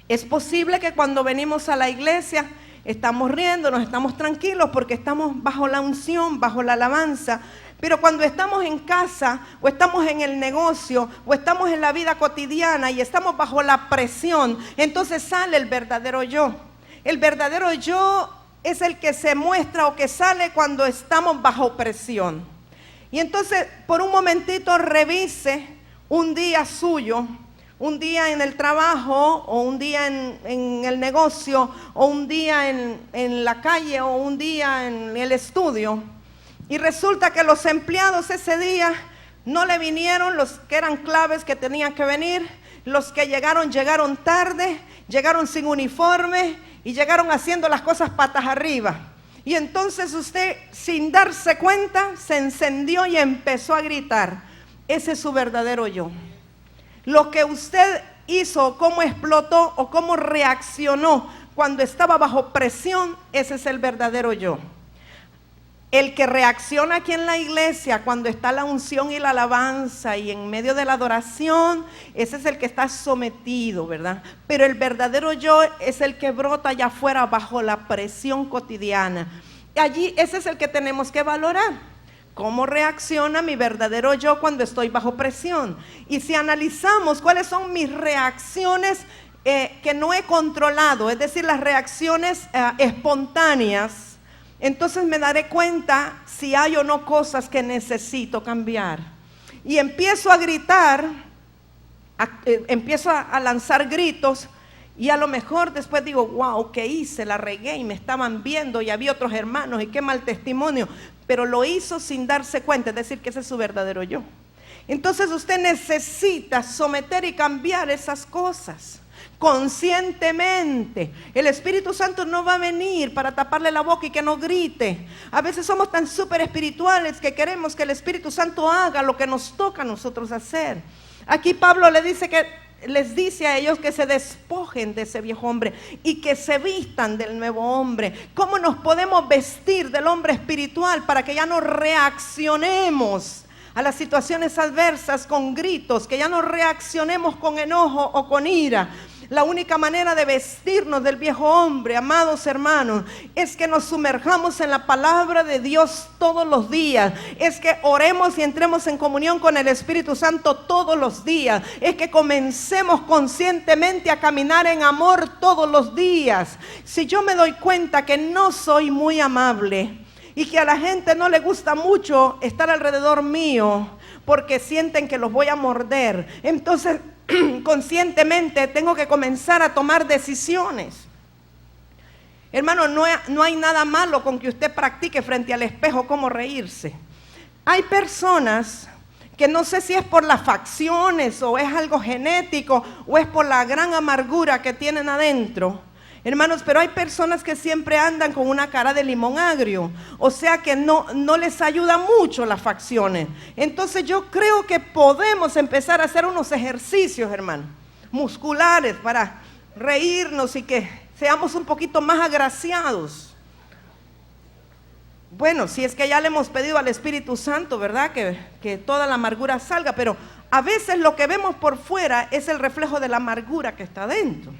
Es posible que cuando venimos a la iglesia estamos riendo, nos estamos tranquilos porque estamos bajo la unción, bajo la alabanza, Pero cuando estamos en casa, o estamos en el negocio, o estamos en la vida cotidiana y estamos bajo la presión, entonces sale el verdadero yo. El verdadero yo es el que se muestra o que sale cuando estamos bajo presión. Y entonces, por un momentito, revise un día suyo, un día en el trabajo, o un día en el negocio, o un día en la calle, o un día en el estudio. Y resulta que los empleados ese día no le vinieron, los que eran claves que tenían que venir, los que llegaron tarde, llegaron sin uniforme y llegaron haciendo las cosas patas arriba. Y entonces usted, sin darse cuenta, se encendió y empezó a gritar. Ese es su verdadero yo. Lo que usted hizo, cómo explotó o cómo reaccionó cuando estaba bajo presión, ese es el verdadero yo. El que reacciona aquí en la iglesia cuando está la unción y la alabanza y en medio de la adoración, ese es el que está sometido, ¿verdad? Pero el verdadero yo es el que brota allá afuera bajo la presión cotidiana. Y allí ese es el que tenemos que valorar. ¿Cómo reacciona mi verdadero yo cuando estoy bajo presión? Y si analizamos cuáles son mis reacciones que no he controlado, es decir, las reacciones espontáneas, entonces me daré cuenta si hay o no cosas que necesito cambiar. Y empiezo a gritar, empiezo a lanzar gritos, y a lo mejor después digo, wow, ¿qué hice? La regué y me estaban viendo y había otros hermanos y qué mal testimonio. Pero lo hizo sin darse cuenta, es decir, que ese es su verdadero yo. Entonces usted necesita someter y cambiar esas cosas conscientemente. El Espíritu Santo no va a venir para taparle la boca y que no grite. A veces somos tan súper espirituales que queremos que el Espíritu Santo haga lo que nos toca a nosotros hacer. Aquí Pablo les dice a ellos que se despojen de ese viejo hombre y que se vistan del nuevo hombre. ¿Cómo nos podemos vestir del hombre espiritual para que ya no reaccionemos a las situaciones adversas con gritos, que ya no reaccionemos con enojo o con ira? La única manera de vestirnos del viejo hombre, amados hermanos, es que nos sumerjamos en la palabra de Dios todos los días. Es que oremos y entremos en comunión con el Espíritu Santo todos los días. Es que comencemos conscientemente a caminar en amor todos los días. Si yo me doy cuenta que no soy muy amable y que a la gente no le gusta mucho estar alrededor mío porque sienten que los voy a morder, entonces conscientemente tengo que comenzar a tomar decisiones. Hermano, no hay nada malo con que usted practique frente al espejo cómo reírse. Hay personas que no sé si es por las facciones o es algo genético o es por la gran amargura que tienen adentro. Hermanos, pero hay personas que siempre andan con una cara de limón agrio, o sea que no les ayuda mucho las facciones. Entonces yo creo que podemos empezar a hacer unos ejercicios, hermano, musculares para reírnos y que seamos un poquito más agraciados. Bueno, si es que ya le hemos pedido al Espíritu Santo, ¿verdad? Que toda la amargura salga, pero a veces lo que vemos por fuera es el reflejo de la amargura que está dentro.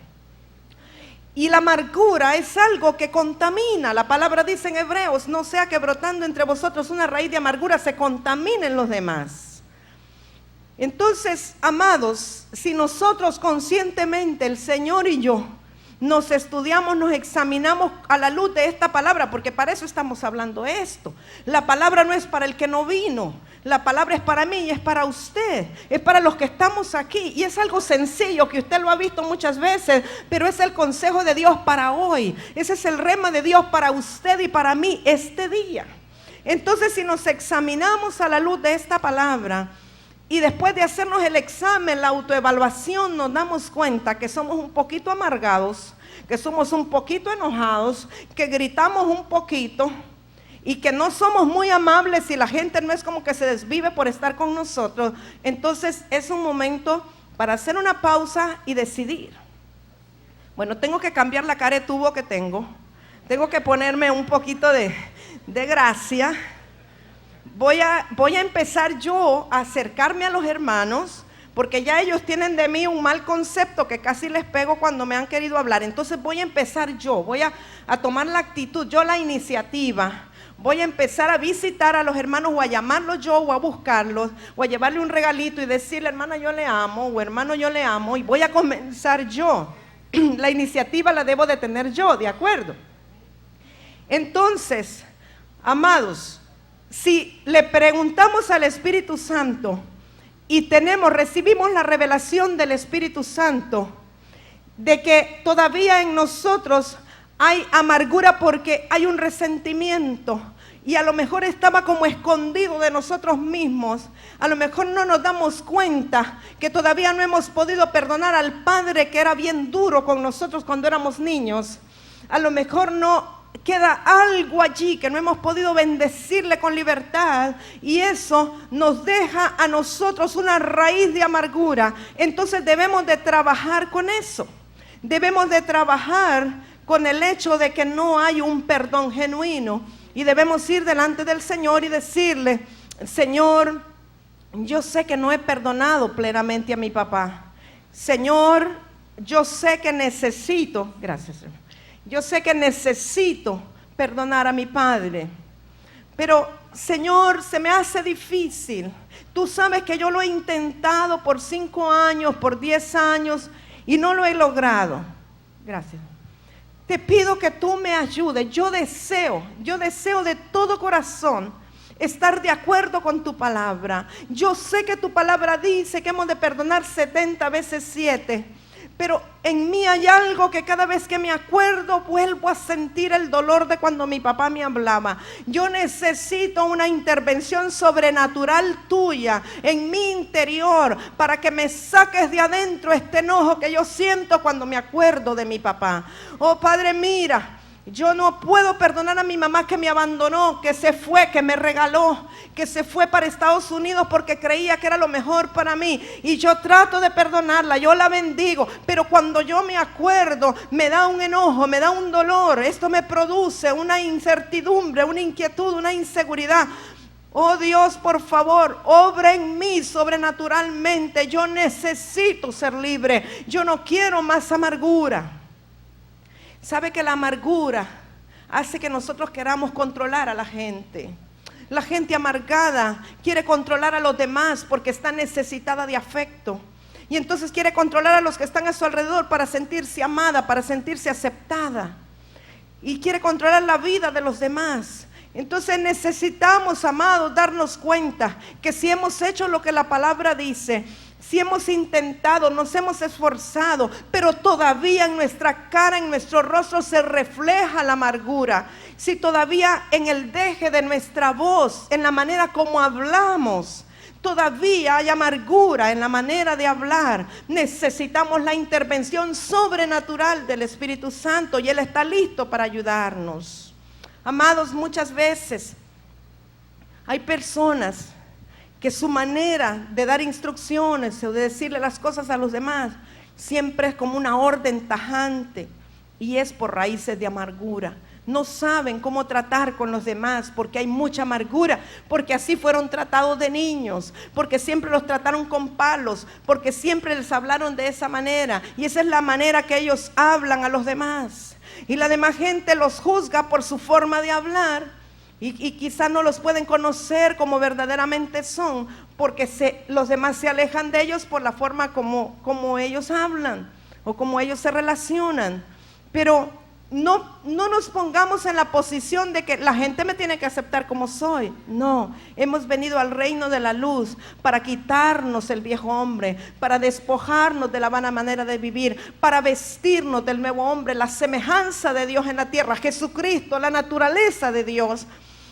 Y la amargura es algo que contamina. La palabra dice en Hebreos, no sea que brotando entre vosotros una raíz de amargura se contaminen los demás. Entonces, amados, si nosotros conscientemente, el Señor y yo, nos estudiamos, nos examinamos a la luz de esta palabra, porque para eso estamos hablando esto. La palabra no es para el que no vino, la palabra es para mí y es para usted, es para los que estamos aquí. Y es algo sencillo que usted lo ha visto muchas veces, pero es el consejo de Dios para hoy. Ese es el rema de Dios para usted y para mí este día. Entonces, si nos examinamos a la luz de esta palabra y después de hacernos el examen, la autoevaluación, nos damos cuenta que somos un poquito amargados, que somos un poquito enojados, que gritamos un poquito y que no somos muy amables y la gente no es como que se desvive por estar con nosotros. Entonces es un momento para hacer una pausa y decidir. Bueno, tengo que cambiar la cara de tubo que tengo que ponerme un poquito de gracia. Voy a empezar yo a acercarme a los hermanos, porque ya ellos tienen de mí un mal concepto que casi les pego cuando me han querido hablar. Entonces voy a empezar yo, voy a tomar la actitud, yo la iniciativa. voy a empezar a visitar a los hermanos o a llamarlos yo o a buscarlos o a llevarle un regalito y decirle, hermana, yo le amo, o hermano, yo le amo, y voy a comenzar yo. La iniciativa la debo de tener yo, ¿de acuerdo? Entonces, amados, si le preguntamos al Espíritu Santo y recibimos la revelación del Espíritu Santo de que todavía en nosotros hay amargura porque hay un resentimiento y a lo mejor estaba como escondido de nosotros mismos, a lo mejor no nos damos cuenta que todavía no hemos podido perdonar al Padre que era bien duro con nosotros cuando éramos niños, a lo mejor no queda algo allí que no hemos podido bendecirle con libertad y eso nos deja a nosotros una raíz de amargura. Entonces debemos de trabajar con eso, debemos de trabajar con el hecho de que no hay un perdón genuino y debemos ir delante del Señor y decirle, Señor, yo sé que no he perdonado plenamente a mi papá. Señor, yo sé que necesito, gracias Señor, yo sé que necesito perdonar a mi padre, pero Señor, se me hace difícil. Tú sabes que yo lo he intentado por 5 años, por 10 años y no lo he logrado. Gracias. Te pido que tú me ayudes. Yo deseo de todo corazón estar de acuerdo con tu palabra. Yo sé que tu palabra dice que hemos de perdonar 70 veces 7. Pero en mí hay algo que cada vez que me acuerdo vuelvo a sentir el dolor de cuando mi papá me hablaba. Yo necesito una intervención sobrenatural tuya en mi interior para que me saques de adentro este enojo que yo siento cuando me acuerdo de mi papá. Oh Padre, mira, yo no puedo perdonar a mi mamá que me abandonó, que se fue, que me regaló, que se fue para Estados Unidos porque creía que era lo mejor para mí. Y yo trato de perdonarla, yo la bendigo, pero cuando yo me acuerdo, me da un enojo, me da un dolor. Esto me produce una incertidumbre, una inquietud, una inseguridad. Oh Dios, por favor, obra en mí sobrenaturalmente. Yo necesito ser libre. Yo no quiero más amargura. ¿Sabe que la amargura hace que nosotros queramos controlar a la gente? La gente amargada quiere controlar a los demás porque está necesitada de afecto. Y entonces quiere controlar a los que están a su alrededor para sentirse amada, para sentirse aceptada. Y quiere controlar la vida de los demás. Entonces necesitamos, amados, darnos cuenta que si hemos hecho lo que la palabra dice, si hemos intentado, nos hemos esforzado, pero todavía en nuestra cara, en nuestro rostro se refleja la amargura. Si todavía en el deje de nuestra voz, en la manera como hablamos, todavía hay amargura en la manera de hablar, necesitamos la intervención sobrenatural del Espíritu Santo y Él está listo para ayudarnos. Amados, muchas veces hay personas que su manera de dar instrucciones o de decirle las cosas a los demás siempre es como una orden tajante y es por raíces de amargura. No saben cómo tratar con los demás porque hay mucha amargura, porque así fueron tratados de niños, porque siempre los trataron con palos, porque siempre les hablaron de esa manera y esa es la manera que ellos hablan a los demás. Y la demás gente los juzga por su forma de hablar. Y quizá no los pueden conocer como verdaderamente son, porque los demás se alejan de ellos por la forma como ellos hablan o como ellos se relacionan. Pero no nos pongamos en la posición de que la gente me tiene que aceptar como soy. No, hemos venido al reino de la luz para quitarnos el viejo hombre, para despojarnos de la vana manera de vivir, para vestirnos del nuevo hombre, la semejanza de Dios en la tierra, Jesucristo, la naturaleza de Dios.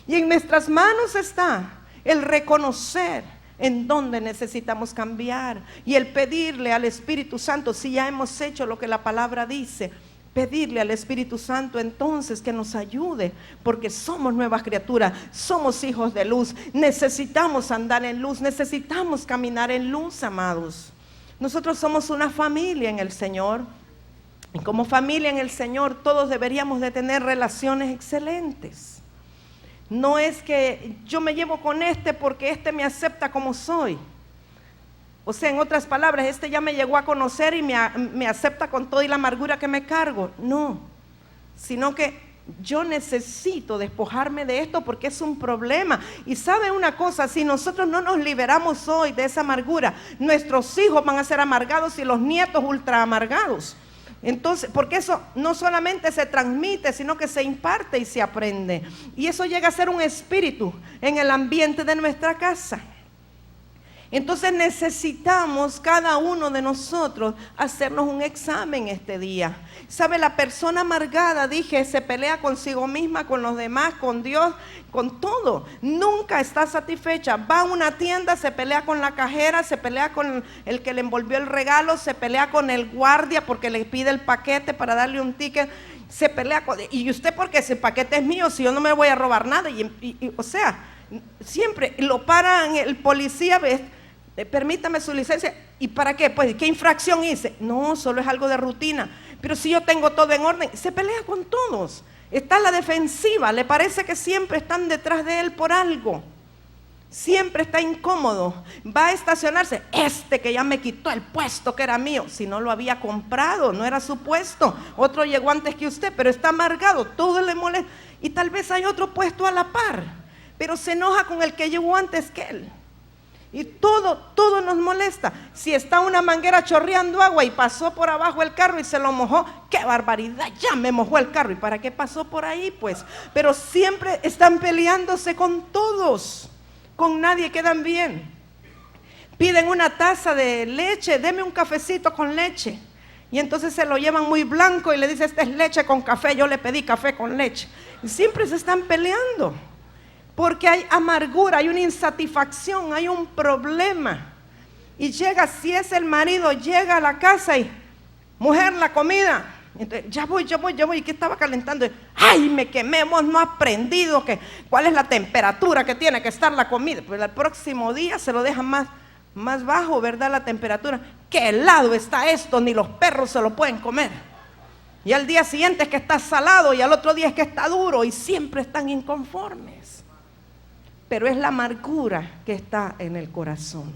Y en nuestras manos está el reconocer en dónde necesitamos cambiar y el pedirle al Espíritu Santo, si ya hemos hecho lo que la palabra dice, pedirle al Espíritu Santo entonces que nos ayude, porque somos nuevas criaturas, somos hijos de luz, necesitamos andar en luz, necesitamos caminar en luz, amados. Nosotros somos una familia en el Señor y como familia en el Señor todos deberíamos de tener relaciones excelentes. No es que yo me llevo con este porque este me acepta como soy. O sea, en otras palabras, este ya me llegó a conocer y me acepta con toda y la amargura que me cargo. No, sino que yo necesito despojarme de esto porque es un problema. Y sabe una cosa, si nosotros no nos liberamos hoy de esa amargura, nuestros hijos van a ser amargados y los nietos ultra amargados. Entonces, porque eso no solamente se transmite, sino que se imparte y se aprende. Y eso llega a ser un espíritu en el ambiente de nuestra casa. Entonces necesitamos cada uno de nosotros hacernos un examen este día. ¿Sabe? La persona amargada, dije, se pelea consigo misma, con los demás, con Dios, con todo. Nunca está satisfecha. Va a una tienda, se pelea con la cajera, se pelea con el que le envolvió el regalo, se pelea con el guardia porque le pide el paquete para darle un ticket. Se pelea con... ¿Y usted por qué? Ese paquete es mío, si yo no me voy a robar nada. O sea, siempre lo paran el policía, ¿ves? Permítame su licencia. ¿Y para qué? Pues, ¿qué infracción hice? No, solo es algo de rutina. Pero si yo tengo todo en orden, se pelea con todos. Está en la defensiva, le parece que siempre están detrás de él por algo. Siempre está incómodo. Va a estacionarse. Que ya me quitó el puesto que era mío. Si no lo había comprado, no era su puesto. Otro llegó antes que usted, pero está amargado, todo le molesta. Y tal vez hay otro puesto a la par, pero se enoja con el que llegó antes que él. Y todo nos molesta. Si está una manguera chorreando agua y pasó por abajo el carro y se lo mojó, ¡qué barbaridad! Ya me mojó el carro. ¿Y para qué pasó por ahí? Pues, pero siempre están peleándose con todos. Con nadie quedan bien. Piden una taza de leche, deme un cafecito con leche. Y entonces se lo llevan muy blanco y le dice, esta es leche con café, yo le pedí café con leche. Y siempre se están peleando. Porque hay amargura, hay una insatisfacción, hay un problema. Y llega, si es el marido, llega a la casa y, mujer, la comida. Entonces, ya voy. ¿Y qué estaba calentando? Ay, me quemé, no ha aprendido cuál es la temperatura que tiene que estar la comida. Pues el próximo día se lo deja más bajo, ¿verdad? La temperatura. ¿Qué helado está esto? Ni los perros se lo pueden comer. Y al día siguiente es que está salado y al otro día es que está duro y siempre están inconformes. Pero es la amargura que está en el corazón.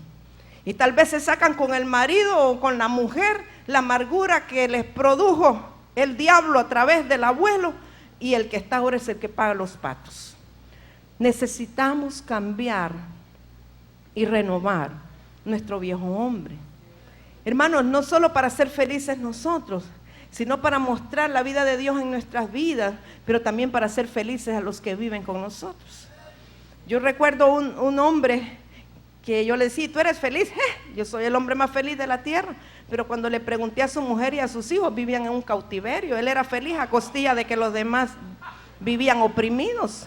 Y tal vez se sacan con el marido o con la mujer la amargura que les produjo el diablo a través del abuelo, y el que está ahora es el que paga los patos. Necesitamos cambiar y renovar nuestro viejo hombre. Hermanos, no solo para ser felices nosotros, sino para mostrar la vida de Dios en nuestras vidas, pero también para ser felices a los que viven con nosotros. Yo recuerdo un hombre que yo le decía, ¿tú eres feliz? Yo soy el hombre más feliz de la tierra. Pero cuando le pregunté a su mujer y a sus hijos, vivían en un cautiverio. Él era feliz a costilla de que los demás vivían oprimidos.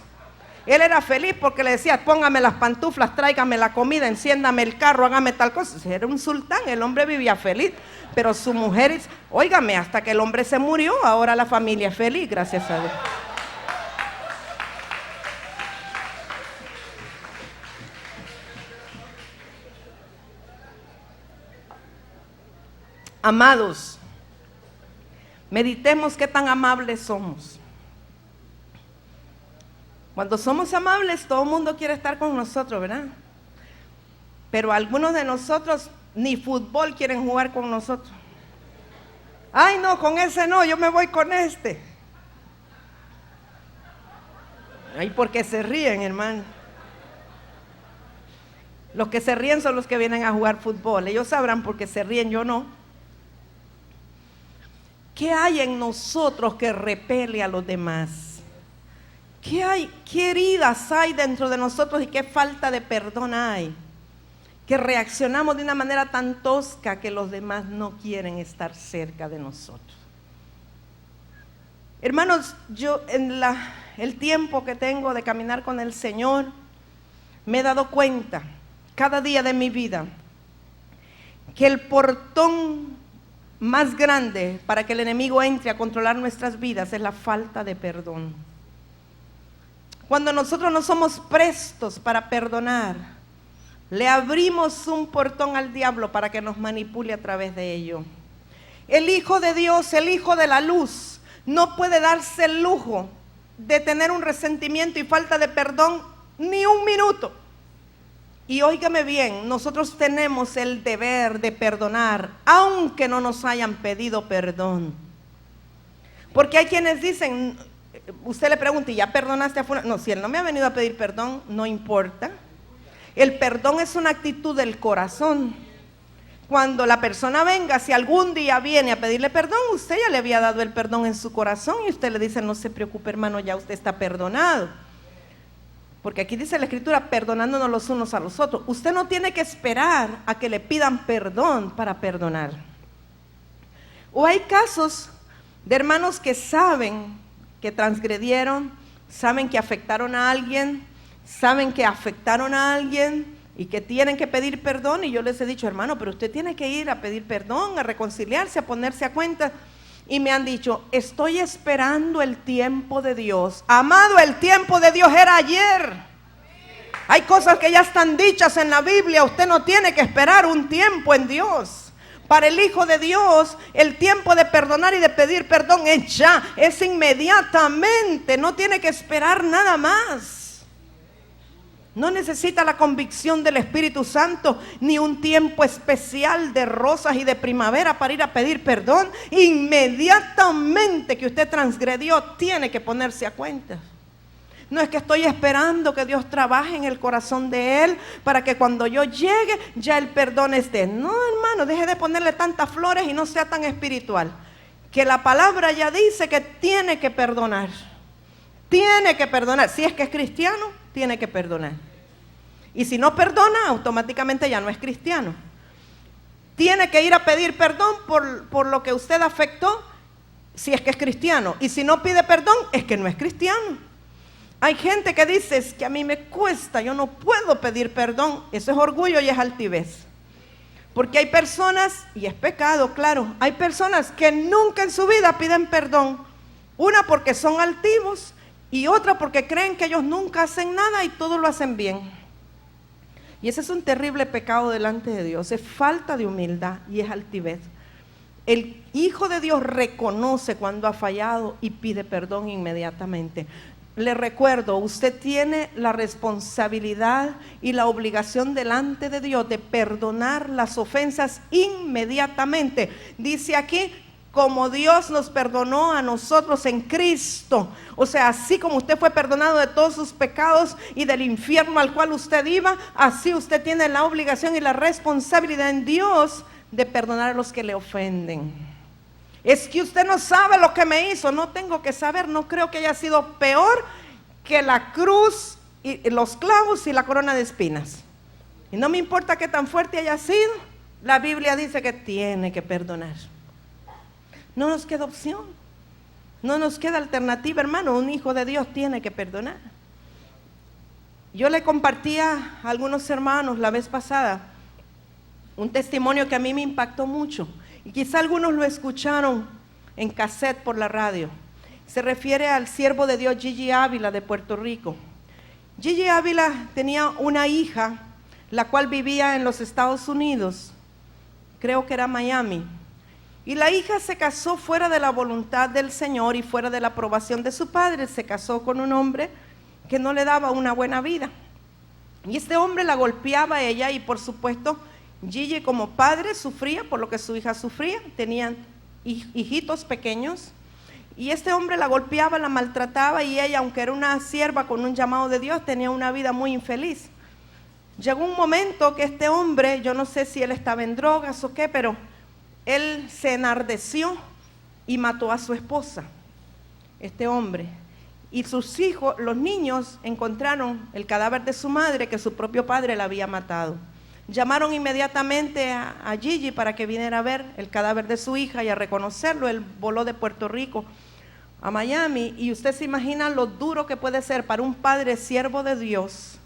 Él era feliz porque le decía, póngame las pantuflas, tráigame la comida, enciéndame el carro, hágame tal cosa. Era un sultán, el hombre vivía feliz. Pero su mujer, óigame, hasta que el hombre se murió, ahora la familia es feliz, gracias a Dios. Amados, meditemos qué tan amables somos. Cuando somos amables, todo el mundo quiere estar con nosotros, ¿verdad? Pero algunos de nosotros ni fútbol quieren jugar con nosotros. Ay, no, con ese no, yo me voy con este. Ay, porque se ríen, hermano. Los que se ríen son los que vienen a jugar fútbol. Ellos sabrán por qué se ríen, yo no. ¿Qué hay en nosotros que repele a los demás? ¿Qué heridas hay dentro de nosotros y qué falta de perdón hay? Que reaccionamos de una manera tan tosca que los demás no quieren estar cerca de nosotros. Hermanos, yo en el tiempo que tengo de caminar con el Señor, me he dado cuenta cada día de mi vida que el portón más grande para que el enemigo entre a controlar nuestras vidas es la falta de perdón. Cuando nosotros no somos prestos para perdonar, le abrimos un portón al diablo para que nos manipule a través de ello. El Hijo de Dios, el Hijo de la luz, no puede darse el lujo de tener un resentimiento y falta de perdón ni un minuto. Y óigame bien, nosotros tenemos el deber de perdonar, aunque no nos hayan pedido perdón. Porque hay quienes dicen, usted le pregunta, ¿y ya perdonaste a fulano? No, si él no me ha venido a pedir perdón, no importa. El perdón es una actitud del corazón. Cuando la persona venga, si algún día viene a pedirle perdón, usted ya le había dado el perdón en su corazón y usted le dice, no se preocupe hermano, ya usted está perdonado. Porque aquí dice la Escritura, perdonándonos los unos a los otros. Usted no tiene que esperar a que le pidan perdón para perdonar. O hay casos de hermanos que saben que transgredieron, saben que afectaron a alguien, saben que afectaron a alguien y que tienen que pedir perdón, y yo les he dicho, hermano, pero usted tiene que ir a pedir perdón, a reconciliarse, a ponerse a cuenta, y me han dicho, estoy esperando el tiempo de Dios. Amado, el tiempo de Dios era ayer. Hay cosas que ya están dichas en la Biblia, usted no tiene que esperar un tiempo en Dios. Para el Hijo de Dios, el tiempo de perdonar y de pedir perdón es ya, es inmediatamente, no tiene que esperar nada más. No necesita la convicción del Espíritu Santo, ni un tiempo especial de rosas y de primavera para ir a pedir perdón. Inmediatamente que usted transgredió, tiene que ponerse a cuenta. No es que estoy esperando que Dios trabaje en el corazón de él para que cuando yo llegue ya el perdón esté. No, hermano, deje de ponerle tantas flores y no sea tan espiritual. Que la palabra ya dice que tiene que perdonar. Tiene que perdonar. Si es que es cristiano, tiene que perdonar. Y si no perdona, automáticamente ya no es cristiano. Tiene que ir a pedir perdón por lo que usted afectó, si es que es cristiano. Y si no pide perdón, es que no es cristiano. Hay gente que dice, es que a mí me cuesta, yo no puedo pedir perdón. Eso es orgullo y es altivez. Porque hay personas, y es pecado, claro, hay personas que nunca en su vida piden perdón. Una porque son altivos y otra porque creen que ellos nunca hacen nada y todo lo hacen bien. Y ese es un terrible pecado delante de Dios, es falta de humildad y es altivez. El Hijo de Dios reconoce cuando ha fallado y pide perdón inmediatamente. Le recuerdo, usted tiene la responsabilidad y la obligación delante de Dios de perdonar las ofensas inmediatamente. Dice aquí, como Dios nos perdonó a nosotros en Cristo. O sea, así como usted fue perdonado de todos sus pecados y del infierno al cual usted iba, así usted tiene la obligación y la responsabilidad en Dios de perdonar a los que le ofenden. Es que usted no sabe lo que me hizo. No tengo que saber, no creo que haya sido peor que la cruz y los clavos y la corona de espinas. Y no me importa qué tan fuerte haya sido, la Biblia dice que tiene que perdonar. No nos queda opción, no nos queda alternativa, hermano. Un hijo de Dios tiene que perdonar. Yo le compartía a algunos hermanos la vez pasada un testimonio que a mí me impactó mucho. Y quizá algunos lo escucharon en cassette por la radio. Se refiere al siervo de Dios Gigi Ávila de Puerto Rico. Gigi Ávila tenía una hija, la cual vivía en los Estados Unidos, creo que era Miami. Y la hija se casó fuera de la voluntad del Señor y fuera de la aprobación de su padre. Se casó con un hombre que no le daba una buena vida. Y este hombre la golpeaba a ella y por supuesto Gigi como padre sufría por lo que su hija sufría. Tenían hijitos pequeños y este hombre la golpeaba, la maltrataba y ella, aunque era una sierva con un llamado de Dios, tenía una vida muy infeliz. Llegó un momento que este hombre, yo no sé si él estaba en drogas o qué, pero él se enardeció y mató a su esposa, este hombre. Y sus hijos, los niños, encontraron el cadáver de su madre que su propio padre la había matado. Llamaron inmediatamente a Gigi para que viniera a ver el cadáver de su hija y a reconocerlo. Él voló de Puerto Rico a Miami y usted se imagina lo duro que puede ser para un padre siervo de Dios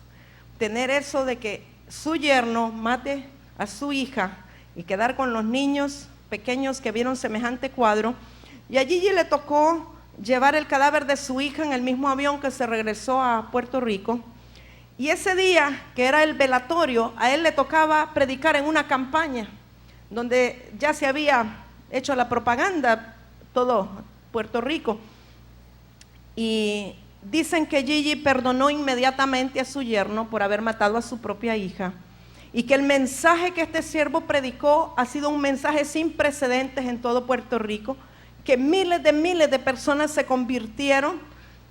tener eso de que su yerno mate a su hija y quedar con los niños pequeños que vieron semejante cuadro. Y a Gigi le tocó llevar el cadáver de su hija en el mismo avión que se regresó a Puerto Rico. Y ese día, que era el velatorio, a él le tocaba predicar en una campaña donde ya se había hecho la propaganda, todo Puerto Rico. Y dicen que Gigi perdonó inmediatamente a su yerno por haber matado a su propia hija. Y que el mensaje que este siervo predicó ha sido un mensaje sin precedentes en todo Puerto Rico, que miles de personas se convirtieron,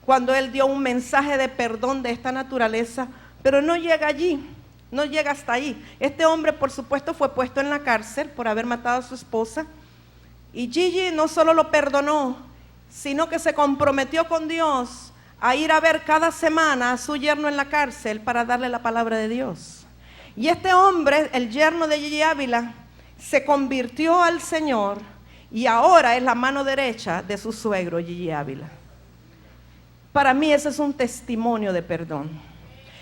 cuando él dio un mensaje de perdón de esta naturaleza, pero no llega allí, no llega hasta ahí. Este hombre, por supuesto, fue puesto en la cárcel por haber matado a su esposa, y Gigi no solo lo perdonó, sino que se comprometió con Dios a ir a ver cada semana a su yerno en la cárcel para darle la palabra de Dios. Y este hombre, el yerno de Gigi Ávila, se convirtió al Señor y ahora es la mano derecha de su suegro Gigi Ávila. Para mí ese es un testimonio de perdón.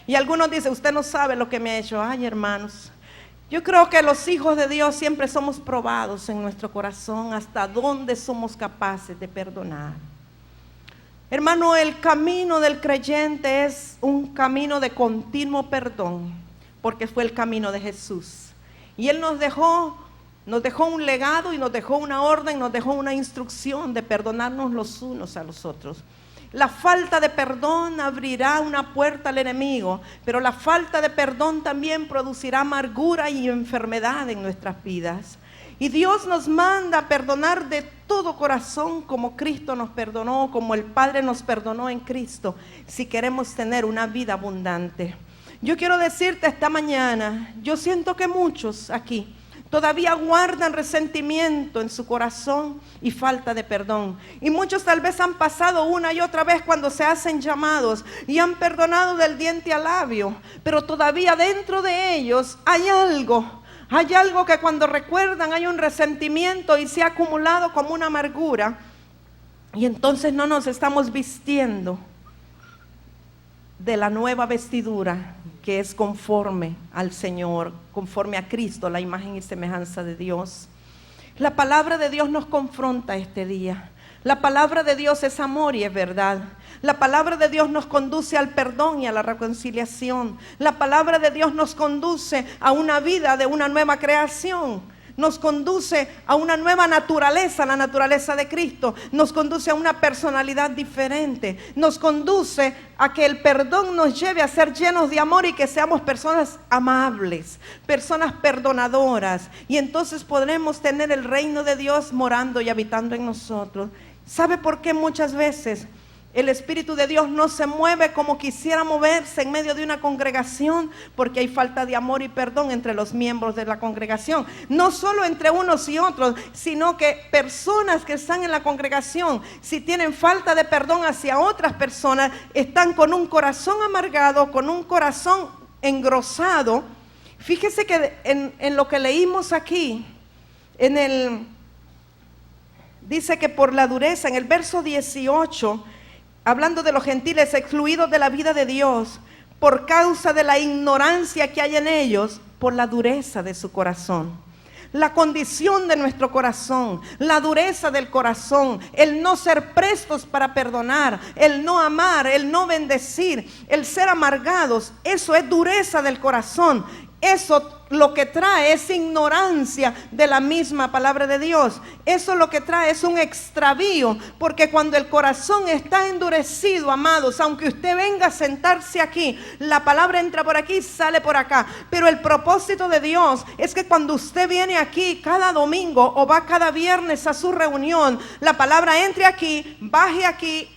Y algunos dicen, usted no sabe lo que me ha hecho. Ay, hermanos, yo creo que los hijos de Dios siempre somos probados en nuestro corazón hasta dónde somos capaces de perdonar. Hermano, el camino del creyente es un camino de continuo perdón, porque fue el camino de Jesús. Y Él nos dejó un legado y nos dejó una orden, nos dejó una instrucción de perdonarnos los unos a los otros. La falta de perdón abrirá una puerta al enemigo, pero la falta de perdón también producirá amargura y enfermedad en nuestras vidas. Y Dios nos manda a perdonar de todo corazón como Cristo nos perdonó, como el Padre nos perdonó en Cristo, si queremos tener una vida abundante. Yo quiero decirte esta mañana, yo siento que muchos aquí todavía guardan resentimiento en su corazón y falta de perdón. Y muchos tal vez han pasado una y otra vez cuando se hacen llamados y han perdonado del diente al labio, pero todavía dentro de ellos hay algo que cuando recuerdan hay un resentimiento y se ha acumulado como una amargura. Y entonces no nos estamos vistiendo de la nueva vestidura que es conforme al Señor, conforme a Cristo, la imagen y semejanza de Dios. La palabra de Dios nos confronta este día. La palabra de Dios es amor y es verdad. La palabra de Dios nos conduce al perdón y a la reconciliación. La palabra de Dios nos conduce a una vida de una nueva creación. Nos conduce a una nueva naturaleza, la naturaleza de Cristo. Nos conduce a una personalidad diferente. Nos conduce a que el perdón nos lleve a ser llenos de amor y que seamos personas amables, personas perdonadoras. Y entonces podremos tener el reino de Dios morando y habitando en nosotros. ¿Sabe por qué muchas veces el Espíritu de Dios no se mueve como quisiera moverse en medio de una congregación? Porque hay falta de amor y perdón entre los miembros de la congregación. No solo entre unos y otros, sino que personas que están en la congregación, si tienen falta de perdón hacia otras personas, están con un corazón amargado, con un corazón engrosado. Fíjese que en lo que leímos aquí, dice que por la dureza, en el verso 18, hablando de los gentiles excluidos de la vida de Dios, por causa de la ignorancia que hay en ellos, por la dureza de su corazón. La condición de nuestro corazón, la dureza del corazón, el no ser prestos para perdonar, el no amar, el no bendecir, el ser amargados, eso es dureza del corazón. Eso lo que trae es ignorancia de la misma palabra de Dios. Eso lo que trae es un extravío, porque cuando el corazón está endurecido, amados, aunque usted venga a sentarse aquí, la palabra entra por aquí y sale por acá. Pero el propósito de Dios es que cuando usted viene aquí cada domingo o va cada viernes a su reunión, la palabra entre aquí, baje aquí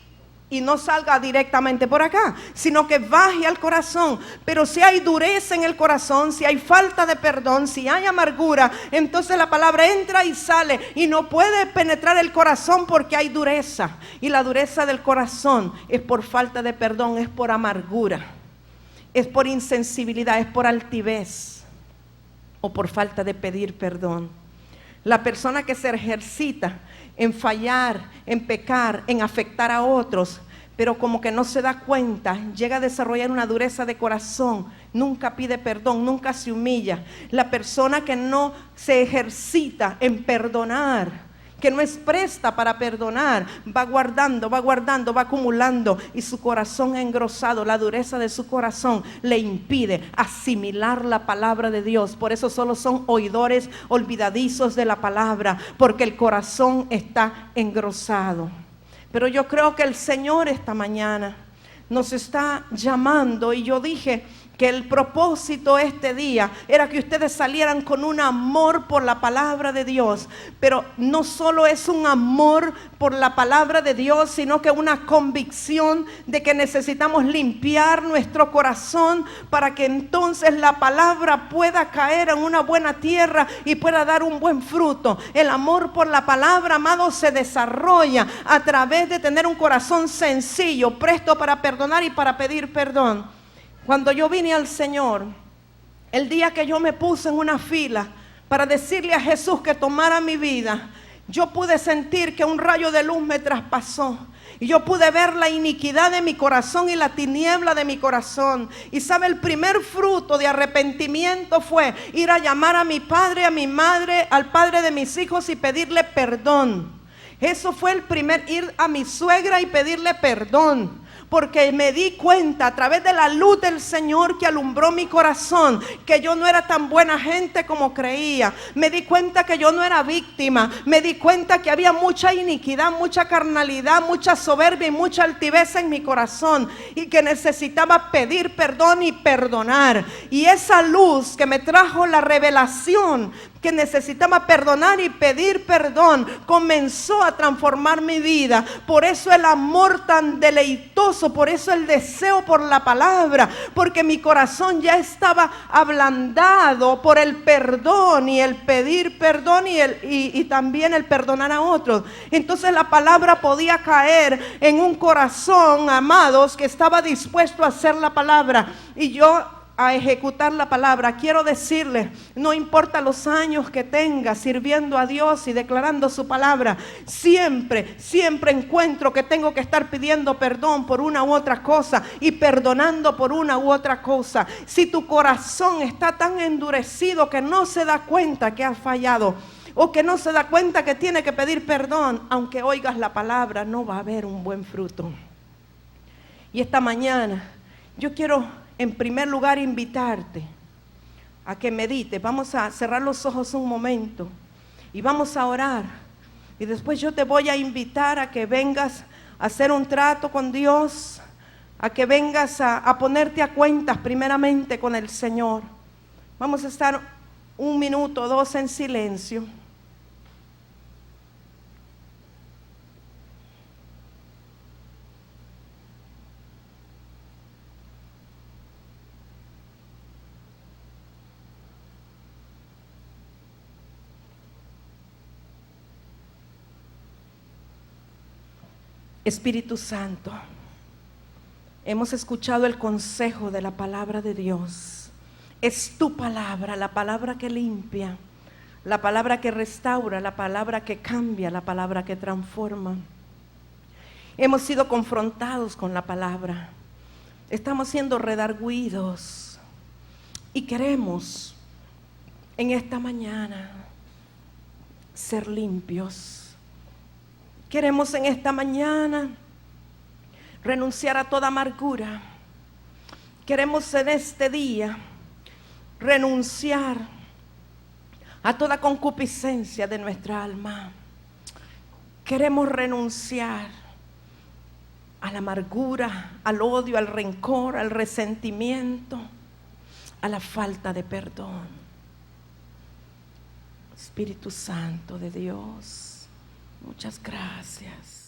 y no salga directamente por acá, sino que baje al corazón. Pero si hay dureza en el corazón, si hay falta de perdón, si hay amargura, entonces la palabra entra y sale y no puede penetrar el corazón porque hay dureza. Y la dureza del corazón es por falta de perdón, es por amargura, es por insensibilidad, es por altivez o por falta de pedir perdón. La persona que se ejercita en fallar, en pecar, en afectar a otros, pero como que no se da cuenta, llega a desarrollar una dureza de corazón, nunca pide perdón, nunca se humilla. La persona que no se ejercita en perdonar, que no es presta para perdonar, va guardando, va acumulando, y su corazón engrosado, la dureza de su corazón le impide asimilar la palabra de Dios. Por eso solo son oidores olvidadizos de la palabra, porque el corazón está engrosado. Pero yo creo que el Señor esta mañana nos está llamando, y yo dije que el propósito este día era que ustedes salieran con un amor por la palabra de Dios, pero no solo es un amor por la palabra de Dios, sino que una convicción de que necesitamos limpiar nuestro corazón para que entonces la palabra pueda caer en una buena tierra y pueda dar un buen fruto. El amor por la palabra, amados, se desarrolla a través de tener un corazón sencillo, presto para perdonar y para pedir perdón. Cuando yo vine al Señor, el día que yo me puse en una fila para decirle a Jesús que tomara mi vida, yo pude sentir que un rayo de luz me traspasó. Y yo pude ver la iniquidad de mi corazón y la tiniebla de mi corazón. Y sabe, el primer fruto de arrepentimiento fue ir a llamar a mi padre, a mi madre, al padre de mis hijos y pedirle perdón. Eso fue el primer, ir a mi suegra y pedirle perdón. Porque me di cuenta a través de la luz del Señor que alumbró mi corazón, que yo no era tan buena gente como creía. Me di cuenta que yo no era víctima. Me di cuenta que había mucha iniquidad, mucha carnalidad, mucha soberbia y mucha altivez en mi corazón. Y que necesitaba pedir perdón y perdonar. Y esa luz que me trajo la revelación que necesitaba perdonar y pedir perdón, comenzó a transformar mi vida. Por eso el amor tan deleitoso, por eso el deseo por la palabra, porque mi corazón ya estaba ablandado por el perdón y el pedir perdón y también el perdonar a otros. Entonces la palabra podía caer en un corazón, amados, que estaba dispuesto a hacer la palabra. Y yo a ejecutar la palabra. Quiero decirles, no importa los años que tenga sirviendo a Dios y declarando su palabra, siempre encuentro que tengo que estar pidiendo perdón por una u otra cosa y perdonando por una u otra cosa. Si tu corazón está tan endurecido que no se da cuenta que has fallado, o que no se da cuenta que tiene que pedir perdón, aunque oigas la palabra, no va a haber un buen fruto. Y esta mañana yo quiero en primer lugar invitarte a que medites. Vamos a cerrar los ojos un momento y vamos a orar. Y después yo te voy a invitar a que vengas a hacer un trato con Dios, a que vengas a ponerte a cuentas primeramente con el Señor. Vamos a estar 1 minuto o 2 en silencio. Espíritu Santo, hemos escuchado el consejo de la palabra de Dios. Es tu palabra, la palabra que limpia, la palabra que restaura, la palabra que cambia, la palabra que transforma. Hemos sido confrontados con la palabra. Estamos siendo redarguidos y queremos en esta mañana ser limpios. Queremos en esta mañana renunciar a toda amargura. Queremos en este día renunciar a toda concupiscencia de nuestra alma. Queremos renunciar a la amargura, al odio, al rencor, al resentimiento, a la falta de perdón. Espíritu Santo de Dios, muchas gracias.